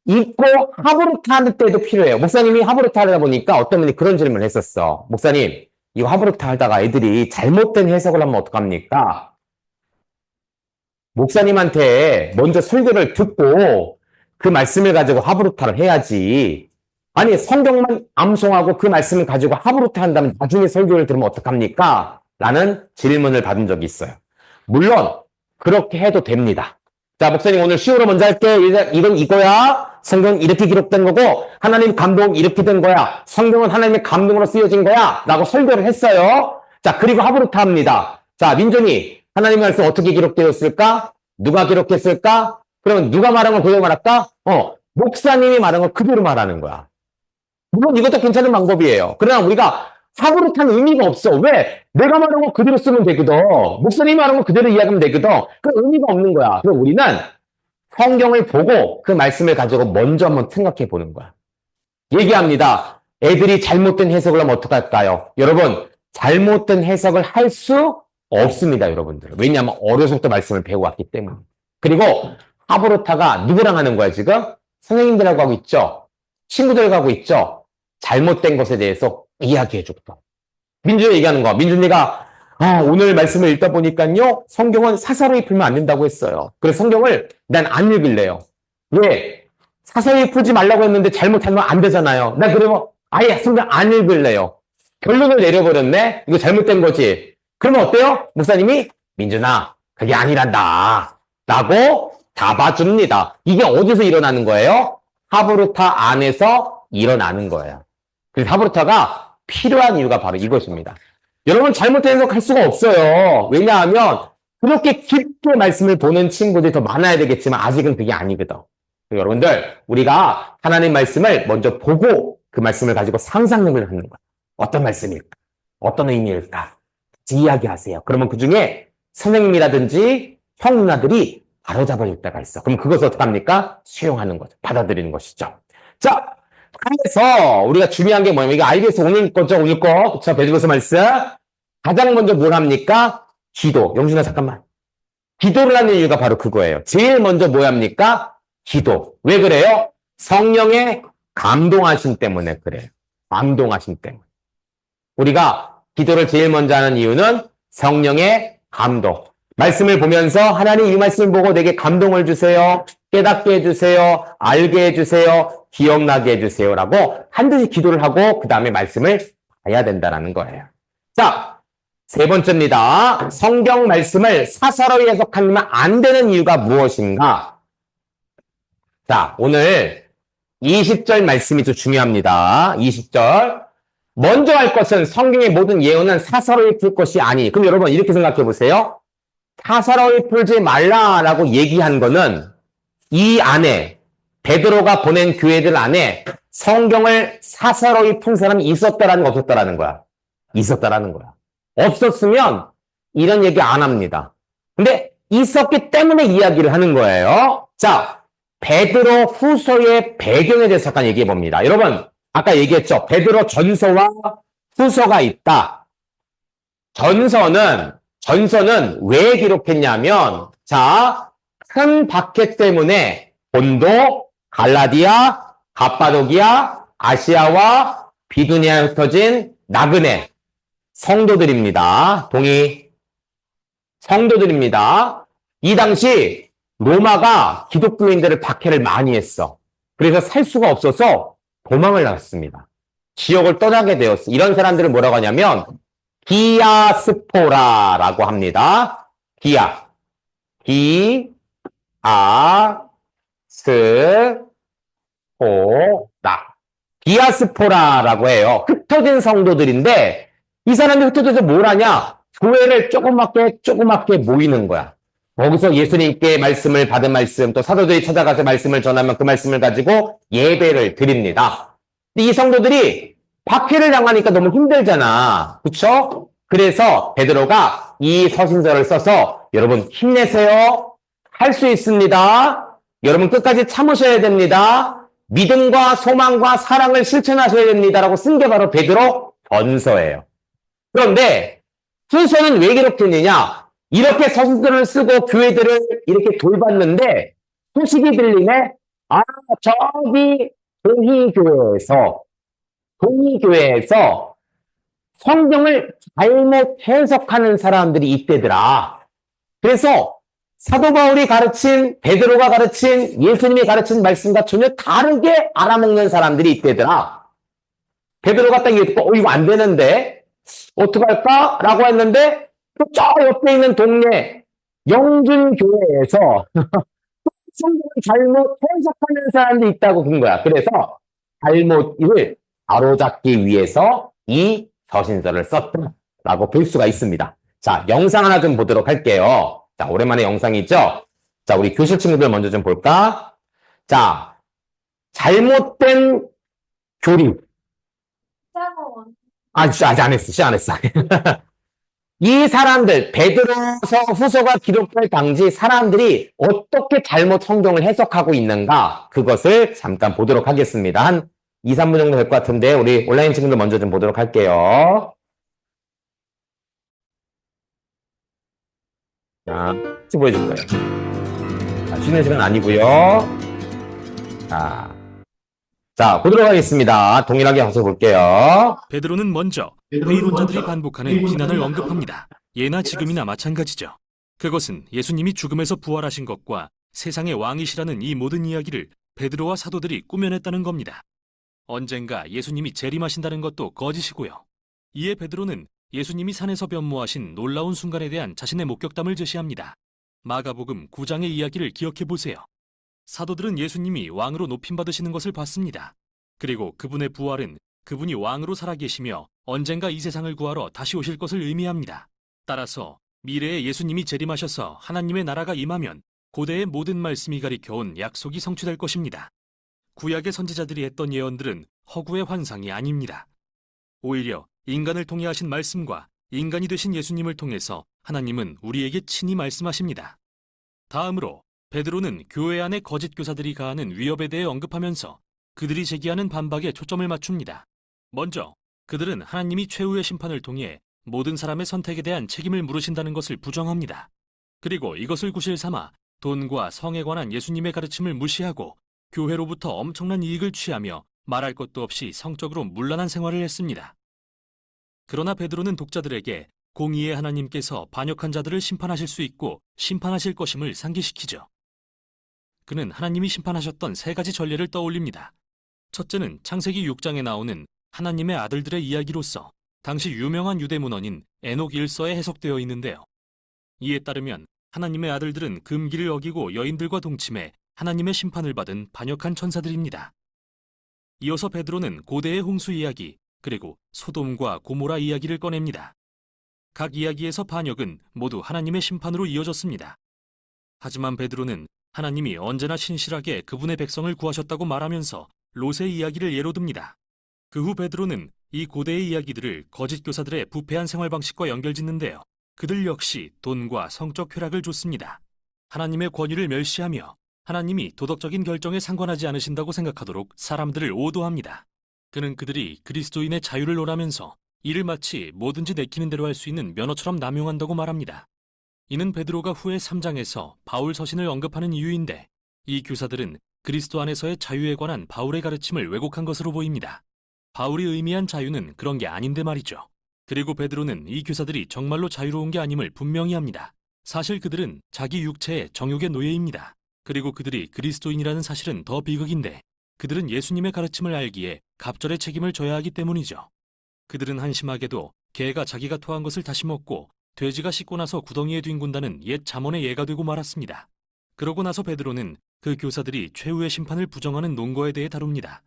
읽고 하부르트 하는 때도 필요해요. 목사님이 하부르트 하다 보니까 어떤 분이 그런 질문을 했었어. 목사님, 이거 하부르트 하다가 애들이 잘못된 해석을 하면 어떡합니까? 목사님한테 먼저 설교를 듣고 그 말씀을 가지고 하부르트를 해야지. 아니, 성경만 암송하고 그 말씀을 가지고 하부르트 한다면 나중에 설교를 들으면 어떡합니까? 라는 질문을 받은 적이 있어요. 물론 그렇게 해도 됩니다. 자, 목사님 오늘 시오로 먼저 할게. 이건 이거야. 성경은 이렇게 기록된 거고 하나님 감동 이렇게 된 거야. 성경은 하나님의 감동으로 쓰여진 거야. 라고 설교를 했어요. 자, 그리고 하부르트 합니다. 자, 민종이 하나님의 말씀 어떻게 기록되었을까? 누가 기록했을까? 그러면 누가 말한 걸 그대로 말할까? 목사님이 말한 걸 그대로 말하는 거야. 물론 이것도 괜찮은 방법이에요. 그러나 우리가 하부르트는 의미가 없어. 왜? 내가 말한 거 그대로 쓰면 되거든. 목사님이 말한 거 그대로 이야기하면 되거든. 그 의미가 없는 거야. 그럼 우리는 성경을 보고 그 말씀을 가지고 먼저 한번 생각해 보는 거야. 얘기합니다. 애들이 잘못된 해석을 하면 어떡할까요? 여러분, 잘못된 해석을 할 수 없습니다, 여러분들. 왜냐하면 어려서부터 말씀을 배워왔기 때문에. 그리고 하브루타가 누구랑 하는 거야, 지금? 선생님들하고 하고 있죠? 친구들하고 하고 있죠? 잘못된 것에 대해서 이야기해줬다. 민준이 얘기하는 거. 민준이가 오늘 말씀을 읽다 보니까요, 성경은 사사로이 풀면 안 된다고 했어요. 그래서 성경을 난 안 읽을래요. 왜? 사사로이 풀지 말라고 했는데 잘못하면 안 되잖아요. 나 그러면 아예 성경 안 읽을래요. 결론을 내려버렸네? 이거 잘못된 거지. 그러면 어때요? 목사님이 민준아, 그게 아니란다. 라고 잡아줍니다. 이게 어디서 일어나는 거예요? 하브루타 안에서 일어나는 거예요. 그래서 하브루타가 필요한 이유가 바로 이것입니다. 여러분 잘못 해석할 수가 없어요. 왜냐하면 그렇게 깊게 말씀을 보는 친구들이 더 많아야 되겠지만 아직은 그게 아니거든. 여러분들 우리가 하나님 말씀을 먼저 보고 그 말씀을 가지고 상상력을 하는 거야. 어떤 말씀일까? 어떤 의미일까? 같이 이야기하세요. 그러면 그 중에 선생님이라든지 형 누나들이 바로잡을 때가 있어. 그럼 그것을 어떻게 합니까? 수용하는 거죠. 받아들이는 것이죠. 자, 그래서 우리가 중요한 게 뭐냐면 이게 IBS 오늘 거죠. 오늘 거. 그쵸? 베드로서 말씀. 가장 먼저 뭘 합니까? 기도. 영준아 잠깐만. 기도를 하는 이유가 바로 그거예요. 제일 먼저 뭐 합니까? 기도. 왜 그래요? 성령의 감동하심 때문에 그래요. 감동하심 때문에. 우리가 기도를 제일 먼저 하는 이유는 성령의 감동. 말씀을 보면서 하나님 이 말씀을 보고 내게 감동을 주세요. 깨닫게 해주세요. 알게 해주세요. 기억나게 해주세요. 라고 한듯이 기도를 하고 그 다음에 말씀을 봐야 된다는 거예요. 자, 세 번째입니다. 성경 말씀을 사사로이 해석하면 안 되는 이유가 무엇인가? 자, 오늘 20절 말씀이 좀 중요합니다. 20절. 먼저 할 것은 성경의 모든 예언은 사사로이 풀 것이 아니. 그럼 여러분 이렇게 생각해 보세요. 사사로이 풀지 말라라고 얘기한 거는 이 안에 베드로가 보낸 교회들 안에 성경을 사사로이 푼 사람이 있었다라는 거 없었다라는 거야. 있었다라는 거야. 없었으면 이런 얘기 안 합니다. 근데 있었기 때문에 이야기를 하는 거예요. 자, 베드로 후서의 배경에 대해서 잠깐 얘기해 봅니다. 여러분, 아까 얘기했죠. 베드로 전서와 후서가 있다. 전서는 왜 기록했냐면, 자, 큰 박해 때문에 본도, 갈라디아, 갑바도기아, 아시아와 비두니아에 흩어진 나그네 성도들입니다. 동의. 성도들입니다. 이 당시 로마가 기독교인들을 박해를 많이 했어. 그래서 살 수가 없어서 도망을 나왔습니다. 지역을 떠나게 되었어. 이런 사람들을 뭐라고 하냐면 디아스포라라고 합니다. 디아스포라. 디아스포라라고 해요. 흩어진 성도들인데 이 사람들이 흩어져서 뭘 하냐? 교회를 조그맣게 모이는 거야. 거기서 예수님께 말씀을 받은 말씀, 또 사도들이 찾아가서 말씀을 전하면 그 말씀을 가지고 예배를 드립니다. 근데 이 성도들이 박해를 당하니까 너무 힘들잖아. 그쵸? 그래서 베드로가 이 서신서를 써서 여러분 힘내세요. 할 수 있습니다. 여러분 끝까지 참으셔야 됩니다. 믿음과 소망과 사랑을 실천하셔야 됩니다라고 쓴 게 바로 베드로 전서예요. 그런데 후서는 왜 기록했느냐? 이렇게 서신서를 쓰고 교회들을 이렇게 돌봤는데 소식이 들리네? 저기 동의교회에서 성경을 잘못 해석하는 사람들이 있대더라. 그래서 사도 바울이 가르친, 베드로가 가르친, 예수님이 가르친 말씀과 전혀 다르게 알아먹는 사람들이 있대더라. 베드로가 딱 얘기했고, 이거 안 되는데? 어떡할까? 라고 했는데, 또 저 옆에 있는 동네, 영준교회에서 성경을 잘못 해석하는 사람들이 있다고 본 거야. 그래서 잘못을 바로잡기 위해서 이 서신서를 썼다라고 볼 수가 있습니다. 자, 영상 하나 좀 보도록 할게요. 자, 오랜만에 영상이죠? 자, 우리 교실 친구들 먼저 좀 볼까? 자, 잘못된 교리. 아직 안 했어. 시작 안 했어. 이 사람들, 베드로서 후서가 기록될 당시 사람들이 어떻게 잘못 성경을 해석하고 있는가, 그것을 잠깐 보도록 하겠습니다. 한 2, 3분 정도 될 것 같은데, 우리 온라인 친구들 먼저 좀 보도록 할게요. 자, 같이 보여줄 거예요. 자, 쉬는 시간 아니고요. 자, 보도록 하겠습니다. 동일하게 가서 볼게요. 베드로는 먼저 회의론자들이 반복하는 비난을 언급합니다. 예나 지금이나 마찬가지죠. 그것은 예수님이 죽음에서 부활하신 것과 세상의 왕이시라는 이 모든 이야기를 베드로와 사도들이 꾸며냈다는 겁니다. 언젠가 예수님이 재림하신다는 것도 거짓이고요. 이에 베드로는 예수님이 산에서 변모하신 놀라운 순간에 대한 자신의 목격담을 제시합니다. 마가복음 9장의 이야기를 기억해 보세요. 사도들은 예수님이 왕으로 높임받으시는 것을 봤습니다. 그리고 그분의 부활은 그분이 왕으로 살아계시며 언젠가 이 세상을 구하러 다시 오실 것을 의미합니다. 따라서 미래에 예수님이 재림하셔서 하나님의 나라가 임하면 고대의 모든 말씀이 가리켜온 약속이 성취될 것입니다. 구약의 선지자들이 했던 예언들은 허구의 환상이 아닙니다. 오히려 인간을 통해 하신 말씀과 인간이 되신 예수님을 통해서 하나님은 우리에게 친히 말씀하십니다. 다음으로 베드로는 교회 안의 거짓 교사들이 가하는 위협에 대해 언급하면서 그들이 제기하는 반박에 초점을 맞춥니다. 먼저 그들은 하나님이 최후의 심판을 통해 모든 사람의 선택에 대한 책임을 물으신다는 것을 부정합니다. 그리고 이것을 구실 삼아 돈과 성에 관한 예수님의 가르침을 무시하고 교회로부터 엄청난 이익을 취하며 말할 것도 없이 성적으로 문란한 생활을 했습니다. 그러나 베드로는 독자들에게 공의의 하나님께서 반역한 자들을 심판하실 수 있고 심판하실 것임을 상기시키죠. 그는 하나님이 심판하셨던 세 가지 전례를 떠올립니다. 첫째는 창세기 6장에 나오는 하나님의 아들들의 이야기로서 당시 유명한 유대 문헌인 에녹 1서에 해석되어 있는데요. 이에 따르면 하나님의 아들들은 금기를 어기고 여인들과 동침해 하나님의 심판을 받은 반역한 천사들입니다. 이어서 베드로는 고대의 홍수 이야기 그리고 소돔과 고모라 이야기를 꺼냅니다. 각 이야기에서 반역은 모두 하나님의 심판으로 이어졌습니다. 하지만 베드로는 하나님이 언제나 신실하게 그분의 백성을 구하셨다고 말하면서 롯의 이야기를 예로 듭니다. 그 후 베드로는 이 고대의 이야기들을 거짓 교사들의 부패한 생활 방식과 연결짓는데요. 그들 역시 돈과 성적 쾌락을 줬습니다. 하나님의 권위를 멸시하며 하나님이 도덕적인 결정에 상관하지 않으신다고 생각하도록 사람들을 오도합니다. 그는 그들이 그리스도인의 자유를 논하면서 이를 마치 뭐든지 내키는 대로 할 수 있는 면허처럼 남용한다고 말합니다. 이는 베드로가 후에 3장에서 바울 서신을 언급하는 이유인데 이 교사들은 그리스도 안에서의 자유에 관한 바울의 가르침을 왜곡한 것으로 보입니다. 바울이 의미한 자유는 그런 게 아닌데 말이죠. 그리고 베드로는 이 교사들이 정말로 자유로운 게 아님을 분명히 합니다. 사실 그들은 자기 육체의 정욕의 노예입니다. 그리고 그들이 그리스도인이라는 사실은 더 비극인데 그들은 예수님의 가르침을 알기에 갑절의 책임을 져야 하기 때문이죠. 그들은 한심하게도 개가 자기가 토한 것을 다시 먹고 돼지가 씻고 나서 구덩이에 뒹군다는 옛 잠언의 예가 되고 말았습니다. 그러고 나서 베드로는 그 교사들이 최후의 심판을 부정하는 논거에 대해 다룹니다.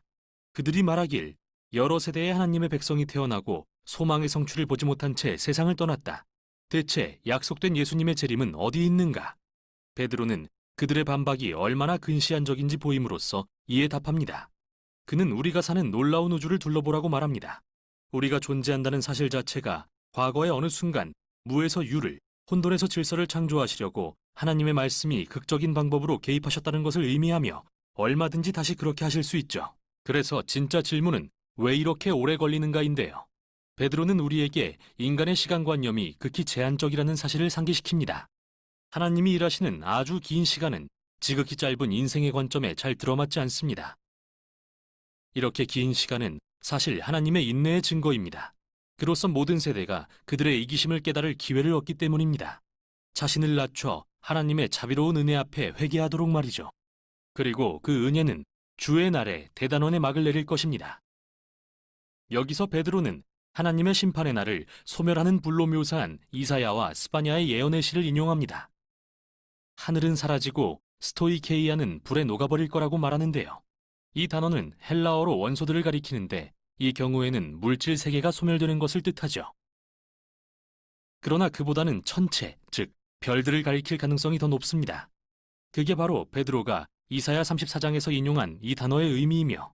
그들이 말하길 여러 세대의 하나님의 백성이 태어나고 소망의 성취를 보지 못한 채 세상을 떠났다. 대체 약속된 예수님의 재림은 어디 있는가? 베드로는 그들의 반박이 얼마나 근시안적인지 보임으로써 이에 답합니다. 그는 우리가 사는 놀라운 우주를 둘러보라고 말합니다. 우리가 존재한다는 사실 자체가 과거의 어느 순간 무에서 유를, 혼돈에서 질서를 창조하시려고 하나님의 말씀이 극적인 방법으로 개입하셨다는 것을 의미하며 얼마든지 다시 그렇게 하실 수 있죠. 그래서 진짜 질문은 왜 이렇게 오래 걸리는가인데요. 베드로는 우리에게 인간의 시간관념이 극히 제한적이라는 사실을 상기시킵니다. 하나님이 일하시는 아주 긴 시간은 지극히 짧은 인생의 관점에 잘 들어맞지 않습니다. 이렇게 긴 시간은 사실 하나님의 인내의 증거입니다. 그로써 모든 세대가 그들의 이기심을 깨달을 기회를 얻기 때문입니다. 자신을 낮춰 하나님의 자비로운 은혜 앞에 회개하도록 말이죠. 그리고 그 은혜는 주의 날에 대단원의 막을 내릴 것입니다. 여기서 베드로는 하나님의 심판의 날을 소멸하는 불로 묘사한 이사야와 스바냐의 예언의 시를 인용합니다. 하늘은 사라지고 스토이케이아는 불에 녹아버릴 거라고 말하는데요. 이 단어는 헬라어로 원소들을 가리키는데 이 경우에는 물질 세계가 소멸되는 것을 뜻하죠. 그러나 그보다는 천체, 즉 별들을 가리킬 가능성이 더 높습니다. 그게 바로 베드로가 이사야 34장에서 인용한 이 단어의 의미이며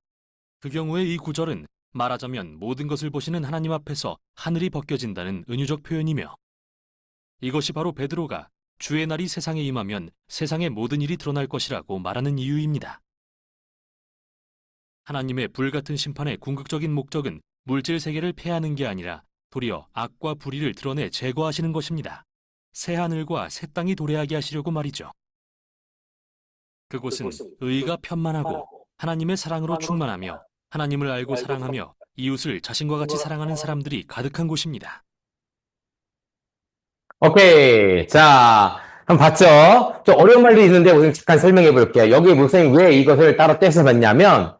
그 경우에 이 구절은 말하자면 모든 것을 보시는 하나님 앞에서 하늘이 벗겨진다는 은유적 표현이며 이것이 바로 베드로가 주의 날이 세상에 임하면 세상의 모든 일이 드러날 것이라고 말하는 이유입니다. 하나님의 불같은 심판의 궁극적인 목적은 물질 세계를 폐하는 게 아니라 도리어 악과 불의를 드러내 제거하시는 것입니다. 새 하늘과 새 땅이 도래하게 하시려고 말이죠. 그곳은 의가 편만하고 하나님의 사랑으로 충만하며 하나님을 알고 사랑하며 이웃을 자신과 같이 사랑하는 사람들이 가득한 곳입니다. 오케이. 자, 한번 봤죠? 좀 어려운 말도 있는데 오늘 잠깐 설명해 볼게요. 여기 목사님 왜 이것을 따로 떼서 봤냐면,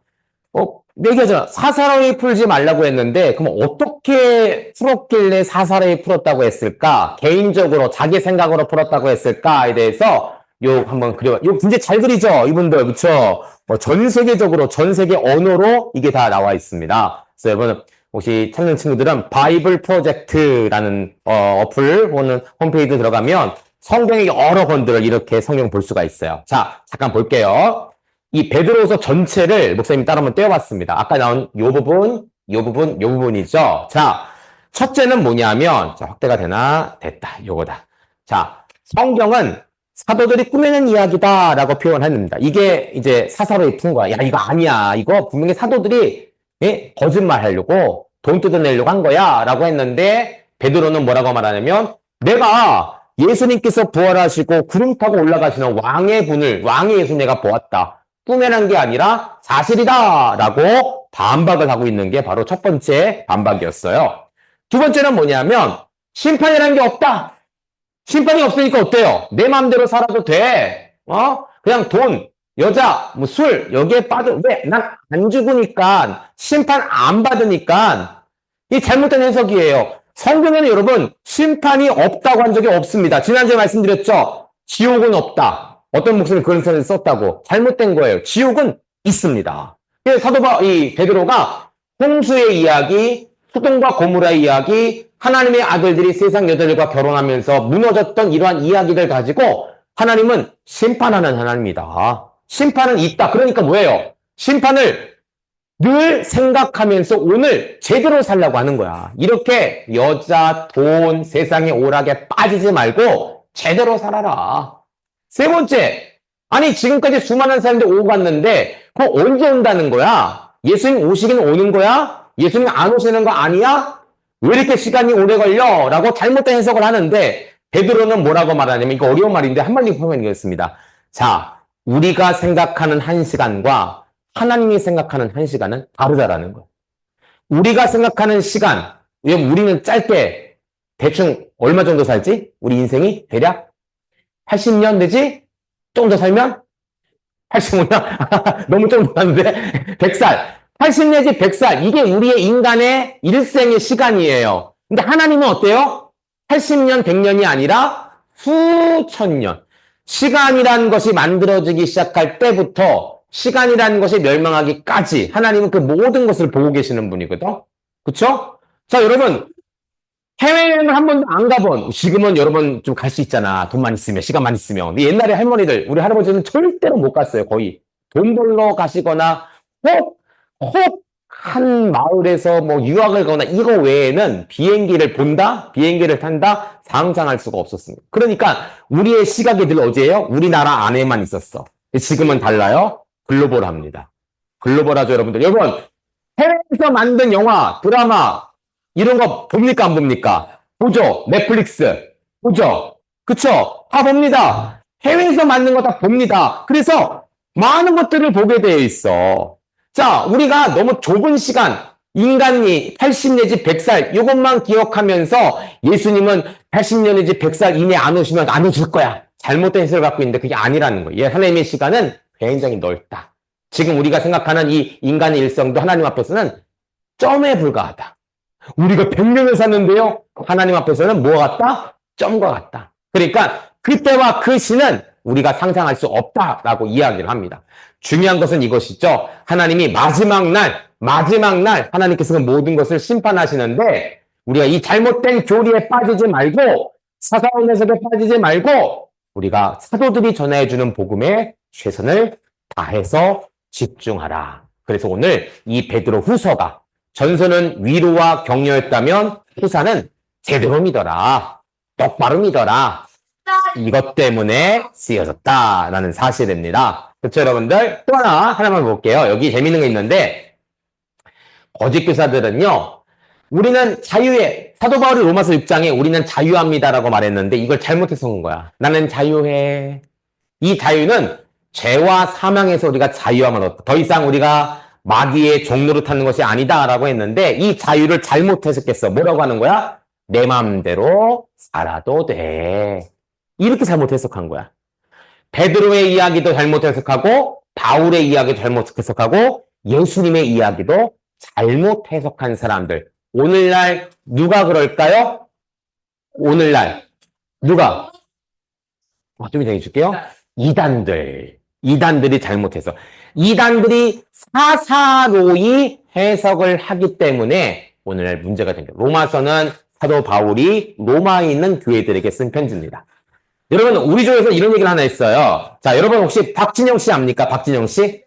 얘기하잖아. 사사로이 풀지 말라고 했는데, 그럼 어떻게 풀었길래 사사로이 풀었다고 했을까? 개인적으로 자기 생각으로 풀었다고 했을까에 대해서 요 한번 그려. 요 굉장히 잘 그리죠? 이분들, 그쵸? 전 세계적으로, 전 세계 언어로 이게 다 나와 있습니다. 그래서 여러분, 혹시 찾는 친구들은 바이블 프로젝트라는 어플 혹은 홈페이지 들어가면 성경의 여러 권들을 이렇게 성경 볼 수가 있어요. 자, 잠깐 볼게요. 이 베드로서 전체를 목사님이 따로 한번 떼어봤습니다. 아까 나온 요 부분, 요 부분, 요 부분이죠. 자, 첫째는 뭐냐면, 자, 확대가 되나? 됐다. 요거다. 자, 성경은 사도들이 꾸며낸 이야기다라고 표현합니다. 이게 이제 사사로이 푼 거야. 야, 이거 아니야. 이거 분명히 사도들이 거짓말 하려고 돈 뜯어내려고 한 거야 라고 했는데 베드로는 뭐라고 말하냐면 내가 예수님께서 부활하시고 구름 타고 올라가시는 왕의 예수 내가 보았다. 꾸며낸 게 아니라 사실이다 라고 반박을 하고 있는 게 바로 첫 번째 반박이었어요. 두 번째는 뭐냐면 심판이라는 게 없다. 심판이 없으니까 어때요? 내 마음대로 살아도 돼. 그냥 돈, 여자, 뭐 술, 여기에 빠져. 왜? 난 안 죽으니까, 심판 안 받으니까, 이 잘못된 해석이에요. 성경에는 여러분, 심판이 없다고 한 적이 없습니다. 지난주에 말씀드렸죠? 지옥은 없다. 어떤 목사님이 그런 설을 썼다고. 잘못된 거예요. 지옥은 있습니다. 그래서 이 베드로가 홍수의 이야기, 소돔과 고모라의 이야기, 하나님의 아들들이 세상 여자들과 결혼하면서 무너졌던 이러한 이야기를 가지고 하나님은 심판하는 하나님이다. 심판은 있다. 그러니까 뭐예요? 심판을 늘 생각하면서 오늘 제대로 살라고 하는 거야. 이렇게 여자, 돈, 세상의 오락에 빠지지 말고 제대로 살아라. 세 번째, 아니 지금까지 수많은 사람들이 오고 갔는데 그거 언제 온다는 거야? 예수님 오시긴 오는 거야? 예수님 안 오시는 거 아니야? 왜 이렇게 시간이 오래 걸려? 라고 잘못된 해석을 하는데 베드로는 뭐라고 말하냐면 이거 어려운 말인데 한마디 표현하겠습니다. 자, 우리가 생각하는 1시간과 하나님이 생각하는 1시간은 다르다라는 거예요. 우리가 생각하는 시간, 우리는 짧게 대충 얼마 정도 살지? 우리 인생이 대략 80년 되지? 좀 더 살면? 85년? 너무 좀 많은데? 100살. 80 내지 100살. 이게 우리의 인간의 일생의 시간이에요. 근데 하나님은 어때요? 80년, 100년이 아니라 수천 년. 시간이라는 것이 만들어지기 시작할 때부터 시간이라는 것이 멸망하기까지 하나님은 그 모든 것을 보고 계시는 분이거든. 그쵸? 자, 여러분. 해외여행을 한 번도 안 가본, 지금은 여러분 좀 갈 수 있잖아. 돈만 있으면, 시간만 있으면. 근데 옛날에 할머니들, 우리 할아버지는 절대로 못 갔어요. 거의. 돈 벌러 가시거나, 혹 한 마을에서 뭐 유학을 가거나 이거 외에는 비행기를 본다? 비행기를 탄다? 상상할 수가 없었습니다. 그러니까 우리의 시각이 늘 어디예요? 우리나라 안에만 있었어. 지금은 달라요? 글로벌합니다. 글로벌하죠, 여러분들. 여러분, 해외에서 만든 영화, 드라마, 이런 거 봅니까, 안 봅니까? 보죠. 넷플릭스. 보죠. 그쵸? 다 봅니다. 해외에서 만든 거 다 봅니다. 그래서 많은 것들을 보게 되어 있어. 자, 우리가 너무 좁은 시간, 인간이 80 내지 100살, 이것만 기억하면서 예수님은 80년 내지 100살 이내 안 오시면 안 오실 거야. 잘못된 해석을 갖고 있는데 그게 아니라는 거예요. 하나님의 시간은 굉장히 넓다. 지금 우리가 생각하는 이 인간의 일생도 하나님 앞에서는 점에 불과하다. 우리가 100년을 샀는데요. 하나님 앞에서는 뭐와 같다? 점과 같다. 그러니까 그때와 그 시는 우리가 상상할 수 없다라고 이야기를 합니다. 중요한 것은 이것이죠. 하나님이 마지막 날 하나님께서는 모든 것을 심판하시는데 우리가 이 잘못된 교리에 빠지지 말고 사사로운 해석에 빠지지 말고 우리가 사도들이 전해주는 복음에 최선을 다해서 집중하라. 그래서 오늘 이 베드로 후서가 전서는 위로와 격려였다면 후사는 제대로 믿어라. 똑바로 믿어라. 이것 때문에 쓰여졌다라는 사실입니다. 그렇죠, 여러분들? 또 하나만 볼게요. 여기 재밌는 거 있는데 거짓 교사들은요. 우리는 자유해. 사도 바울이 로마서 6장에 우리는 자유합니다라고 말했는데 이걸 잘못해서 온 거야. 나는 자유해. 이 자유는 죄와 사망에서 우리가 자유함을 얻고 더 이상 우리가 마귀의 종로를 타는 것이 아니다라고 했는데 이 자유를 잘못 해석했어. 뭐라고 하는 거야? 내 마음대로 살아도 돼. 이렇게 잘못 해석한 거야. 베드로의 이야기도 잘못 해석하고 바울의 이야기도 잘못 해석하고 예수님의 이야기도 잘못 해석한 사람들. 오늘날 누가 그럴까요? 오늘날 누가? 좀 이따 해줄게요. 이단들이 잘못해서 이단들이 사사로이 해석을 하기 때문에 오늘날 문제가 됩니다. 로마서는 사도 바울이 로마에 있는 교회들에게 쓴 편지입니다. 여러분 우리 조에서 이런 얘기를 하나 했어요. 자, 여러분 혹시 박진영 씨 압니까? 박진영 씨?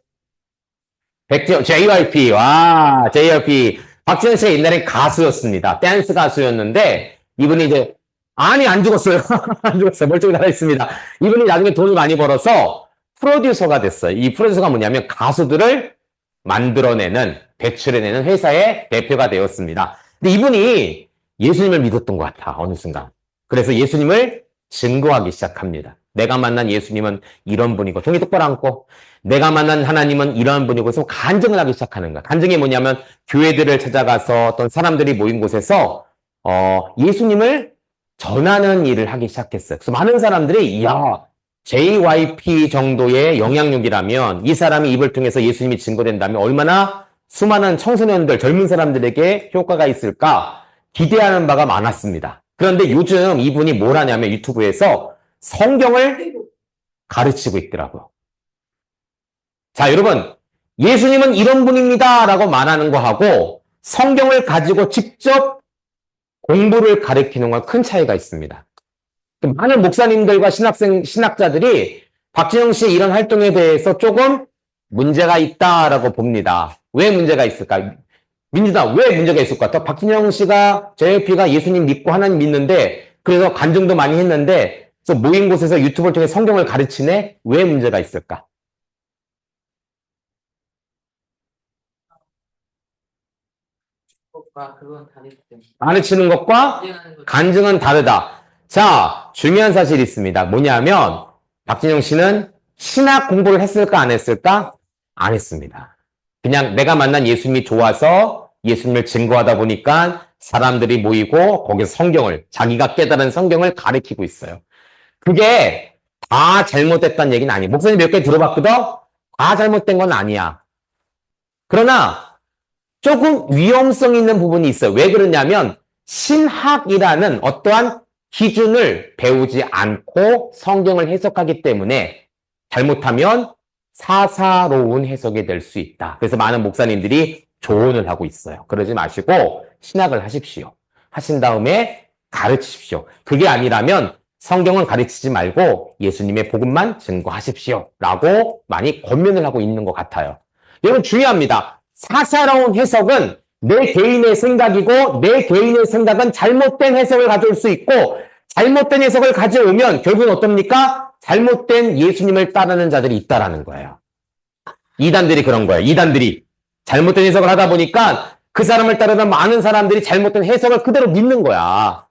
JYP. 와, JYP. 박진영 씨가 옛날에 가수였습니다. 댄스 가수였는데 이분이 이제 아니 안 죽었어요. 안 죽었어요. 멀쩡히 살아있습니다. 이분이 나중에 돈을 많이 벌어서 프로듀서가 됐어요. 이 프로듀서가 뭐냐면 가수들을 만들어내는, 배출해내는 회사의 대표가 되었습니다. 근데 이분이 예수님을 믿었던 것 같아, 어느 순간. 그래서 예수님을 증거하기 시작합니다. 내가 만난 예수님은 이런 분이고, 종이 똑바로 앉고, 내가 만난 하나님은 이런 분이고, 그래서 간증을 하기 시작하는 거야. 간증이 뭐냐면, 교회들을 찾아가서 어떤 사람들이 모인 곳에서, 예수님을 전하는 일을 하기 시작했어요. 그래서 많은 사람들이, 야, JYP 정도의 영향력이라면 이 사람이 입을 통해서 예수님이 증거된다면 얼마나 수많은 청소년들, 젊은 사람들에게 효과가 있을까 기대하는 바가 많았습니다. 그런데 요즘 이분이 뭘 하냐면 유튜브에서 성경을 가르치고 있더라고요. 자, 여러분, 예수님은 이런 분입니다 라고 말하는 거하고 성경을 가지고 직접 공부를 가르치는 건 큰 차이가 있습니다. 많은 목사님들과 신학자들이 박진영 씨의 이런 활동에 대해서 조금 문제가 있다라고 봅니다. 왜 문제가 있을까? 민주당, 왜 문제가 있을 것 같아? 박진영 씨가, JYP가 예수님 믿고 하나님 믿는데, 그래서 간증도 많이 했는데, 그래서 모인 곳에서 유튜브를 통해 성경을 가르치네? 왜 문제가 있을까? 그건 다르죠. 가르치는 것과 간증은 다르다. 자, 중요한 사실이 있습니다. 뭐냐면 박진영 씨는 신학 공부를 했을까 안 했을까? 안 했습니다. 그냥 내가 만난 예수님이 좋아서 예수님을 증거하다 보니까 사람들이 모이고 거기서 성경을, 자기가 깨달은 성경을 가르치고 있어요. 그게 다 잘못됐다는 얘기는 아니에요. 목사님 몇 개 들어봤거든? 다 잘못된 건 아니야. 그러나 조금 위험성 있는 부분이 있어요. 왜 그러냐면 신학이라는 어떠한 기준을 배우지 않고 성경을 해석하기 때문에 잘못하면 사사로운 해석이 될 수 있다. 그래서 많은 목사님들이 조언을 하고 있어요. 그러지 마시고 신학을 하십시오. 하신 다음에 가르치십시오. 그게 아니라면 성경은 가르치지 말고 예수님의 복음만 증거하십시오. 라고 많이 권면을 하고 있는 것 같아요. 여러분 중요합니다. 사사로운 해석은 내 개인의 생각이고 내 개인의 생각은 잘못된 해석을 가져올 수 있고 잘못된 해석을 가져오면 결국은 어떻습니까? 잘못된 예수님을 따르는 자들이 있다라는 거예요. 이단들이 그런 거예요. 이단들이 잘못된 해석을 하다 보니까 그 사람을 따르는 많은 사람들이 잘못된 해석을 그대로 믿는 거야.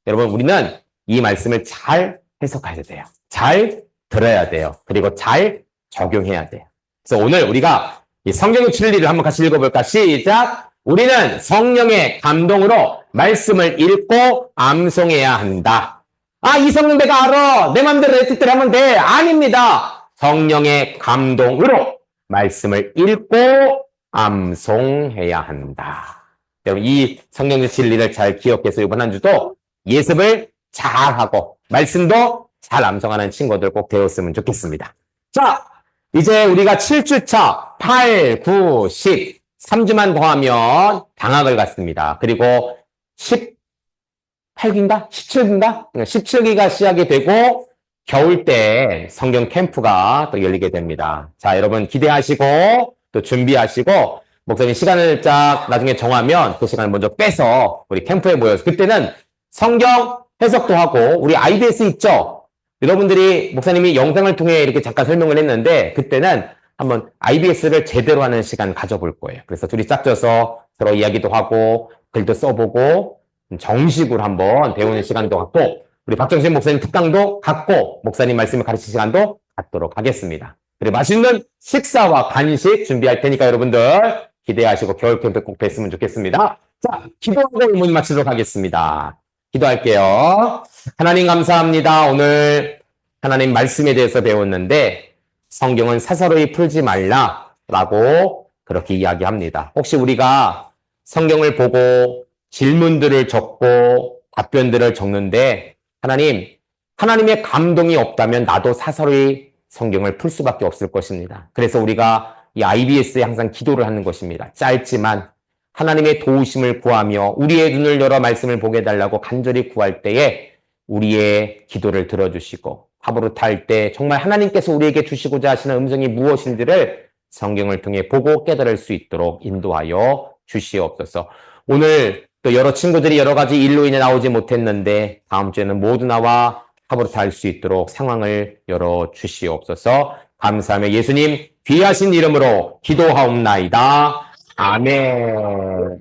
여러분 우리는 이 말씀을 잘 해석해야 돼요. 잘 들어야 돼요. 그리고 잘 적용해야 돼요. 그래서 오늘 우리가 이 성경의 진리를 한번 같이 읽어볼까? 시작! 우리는 성령의 감동으로 말씀을 읽고 암송해야 한다. 아, 이 성경 내가 알아. 내 맘대로 내 뜻대로 하면 돼. 아닙니다. 성령의 감동으로 말씀을 읽고 암송해야 한다. 여러분, 이 성경의 진리를 잘 기억해서 이번 한 주도 예습을 잘하고 말씀도 잘 암송하는 친구들 꼭 되었으면 좋겠습니다. 자, 이제 우리가 7주차 8, 9, 10 3주만 더하면 방학을 갖습니다. 그리고 18기인가? 17기인가? 17기가 시작이 되고 겨울 때 성경 캠프가 또 열리게 됩니다. 자, 여러분 기대하시고 또 준비하시고 목사님 시간을 딱 나중에 정하면 그 시간을 먼저 빼서 우리 캠프에 모여서 그때는 성경 해석도 하고 우리 IBS 있죠? 여러분들이 목사님이 영상을 통해 이렇게 잠깐 설명을 했는데 그때는 한번 IBS를 제대로 하는 시간 가져볼 거예요. 그래서 둘이 짝져서 서로 이야기도 하고 글도 써보고 정식으로 한번 배우는 시간도 갖고 우리 박정신 목사님 특강도 갖고 목사님 말씀을 가르치는 시간도 갖도록 하겠습니다. 그리고 맛있는 식사와 간식 준비할 테니까 여러분들 기대하시고 겨울 캠프 꼭 뵀으면 좋겠습니다. 자, 기도하고 의문 마치도록 하겠습니다. 기도할게요. 하나님 감사합니다. 오늘 하나님 말씀에 대해서 배웠는데 성경은 사사로이 풀지 말라라고 그렇게 이야기합니다. 혹시 우리가 성경을 보고 질문들을 적고 답변들을 적는데 하나님의 감동이 없다면 나도 사사로이 성경을 풀 수밖에 없을 것입니다. 그래서 우리가 이 IBS에 항상 기도를 하는 것입니다. 짧지만 하나님의 도우심을 구하며 우리의 눈을 열어 말씀을 보게 해달라고 간절히 구할 때에 우리의 기도를 들어주시고 하부르트 할 때 정말 하나님께서 우리에게 주시고자 하시는 음성이 무엇인지를 성경을 통해 보고 깨달을 수 있도록 인도하여 주시옵소서. 오늘 또 여러 친구들이 여러 가지 일로 인해 나오지 못했는데 다음 주에는 모두 나와 하부르트 할 수 있도록 상황을 열어 주시옵소서. 감사하며 예수님 귀하신 이름으로 기도하옵나이다. 아멘.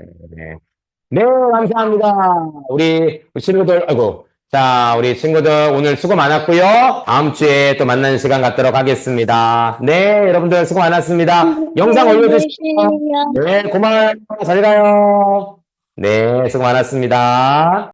네, 감사합니다. 우리 친구들, 우리 친구들 오늘 수고 많았고요. 다음 주에 또 만나는 시간 갖도록 하겠습니다. 네, 여러분들 수고 많았습니다. 영상 올려주시고. 네, 고마워요. 잘 가요. 네, 수고 많았습니다.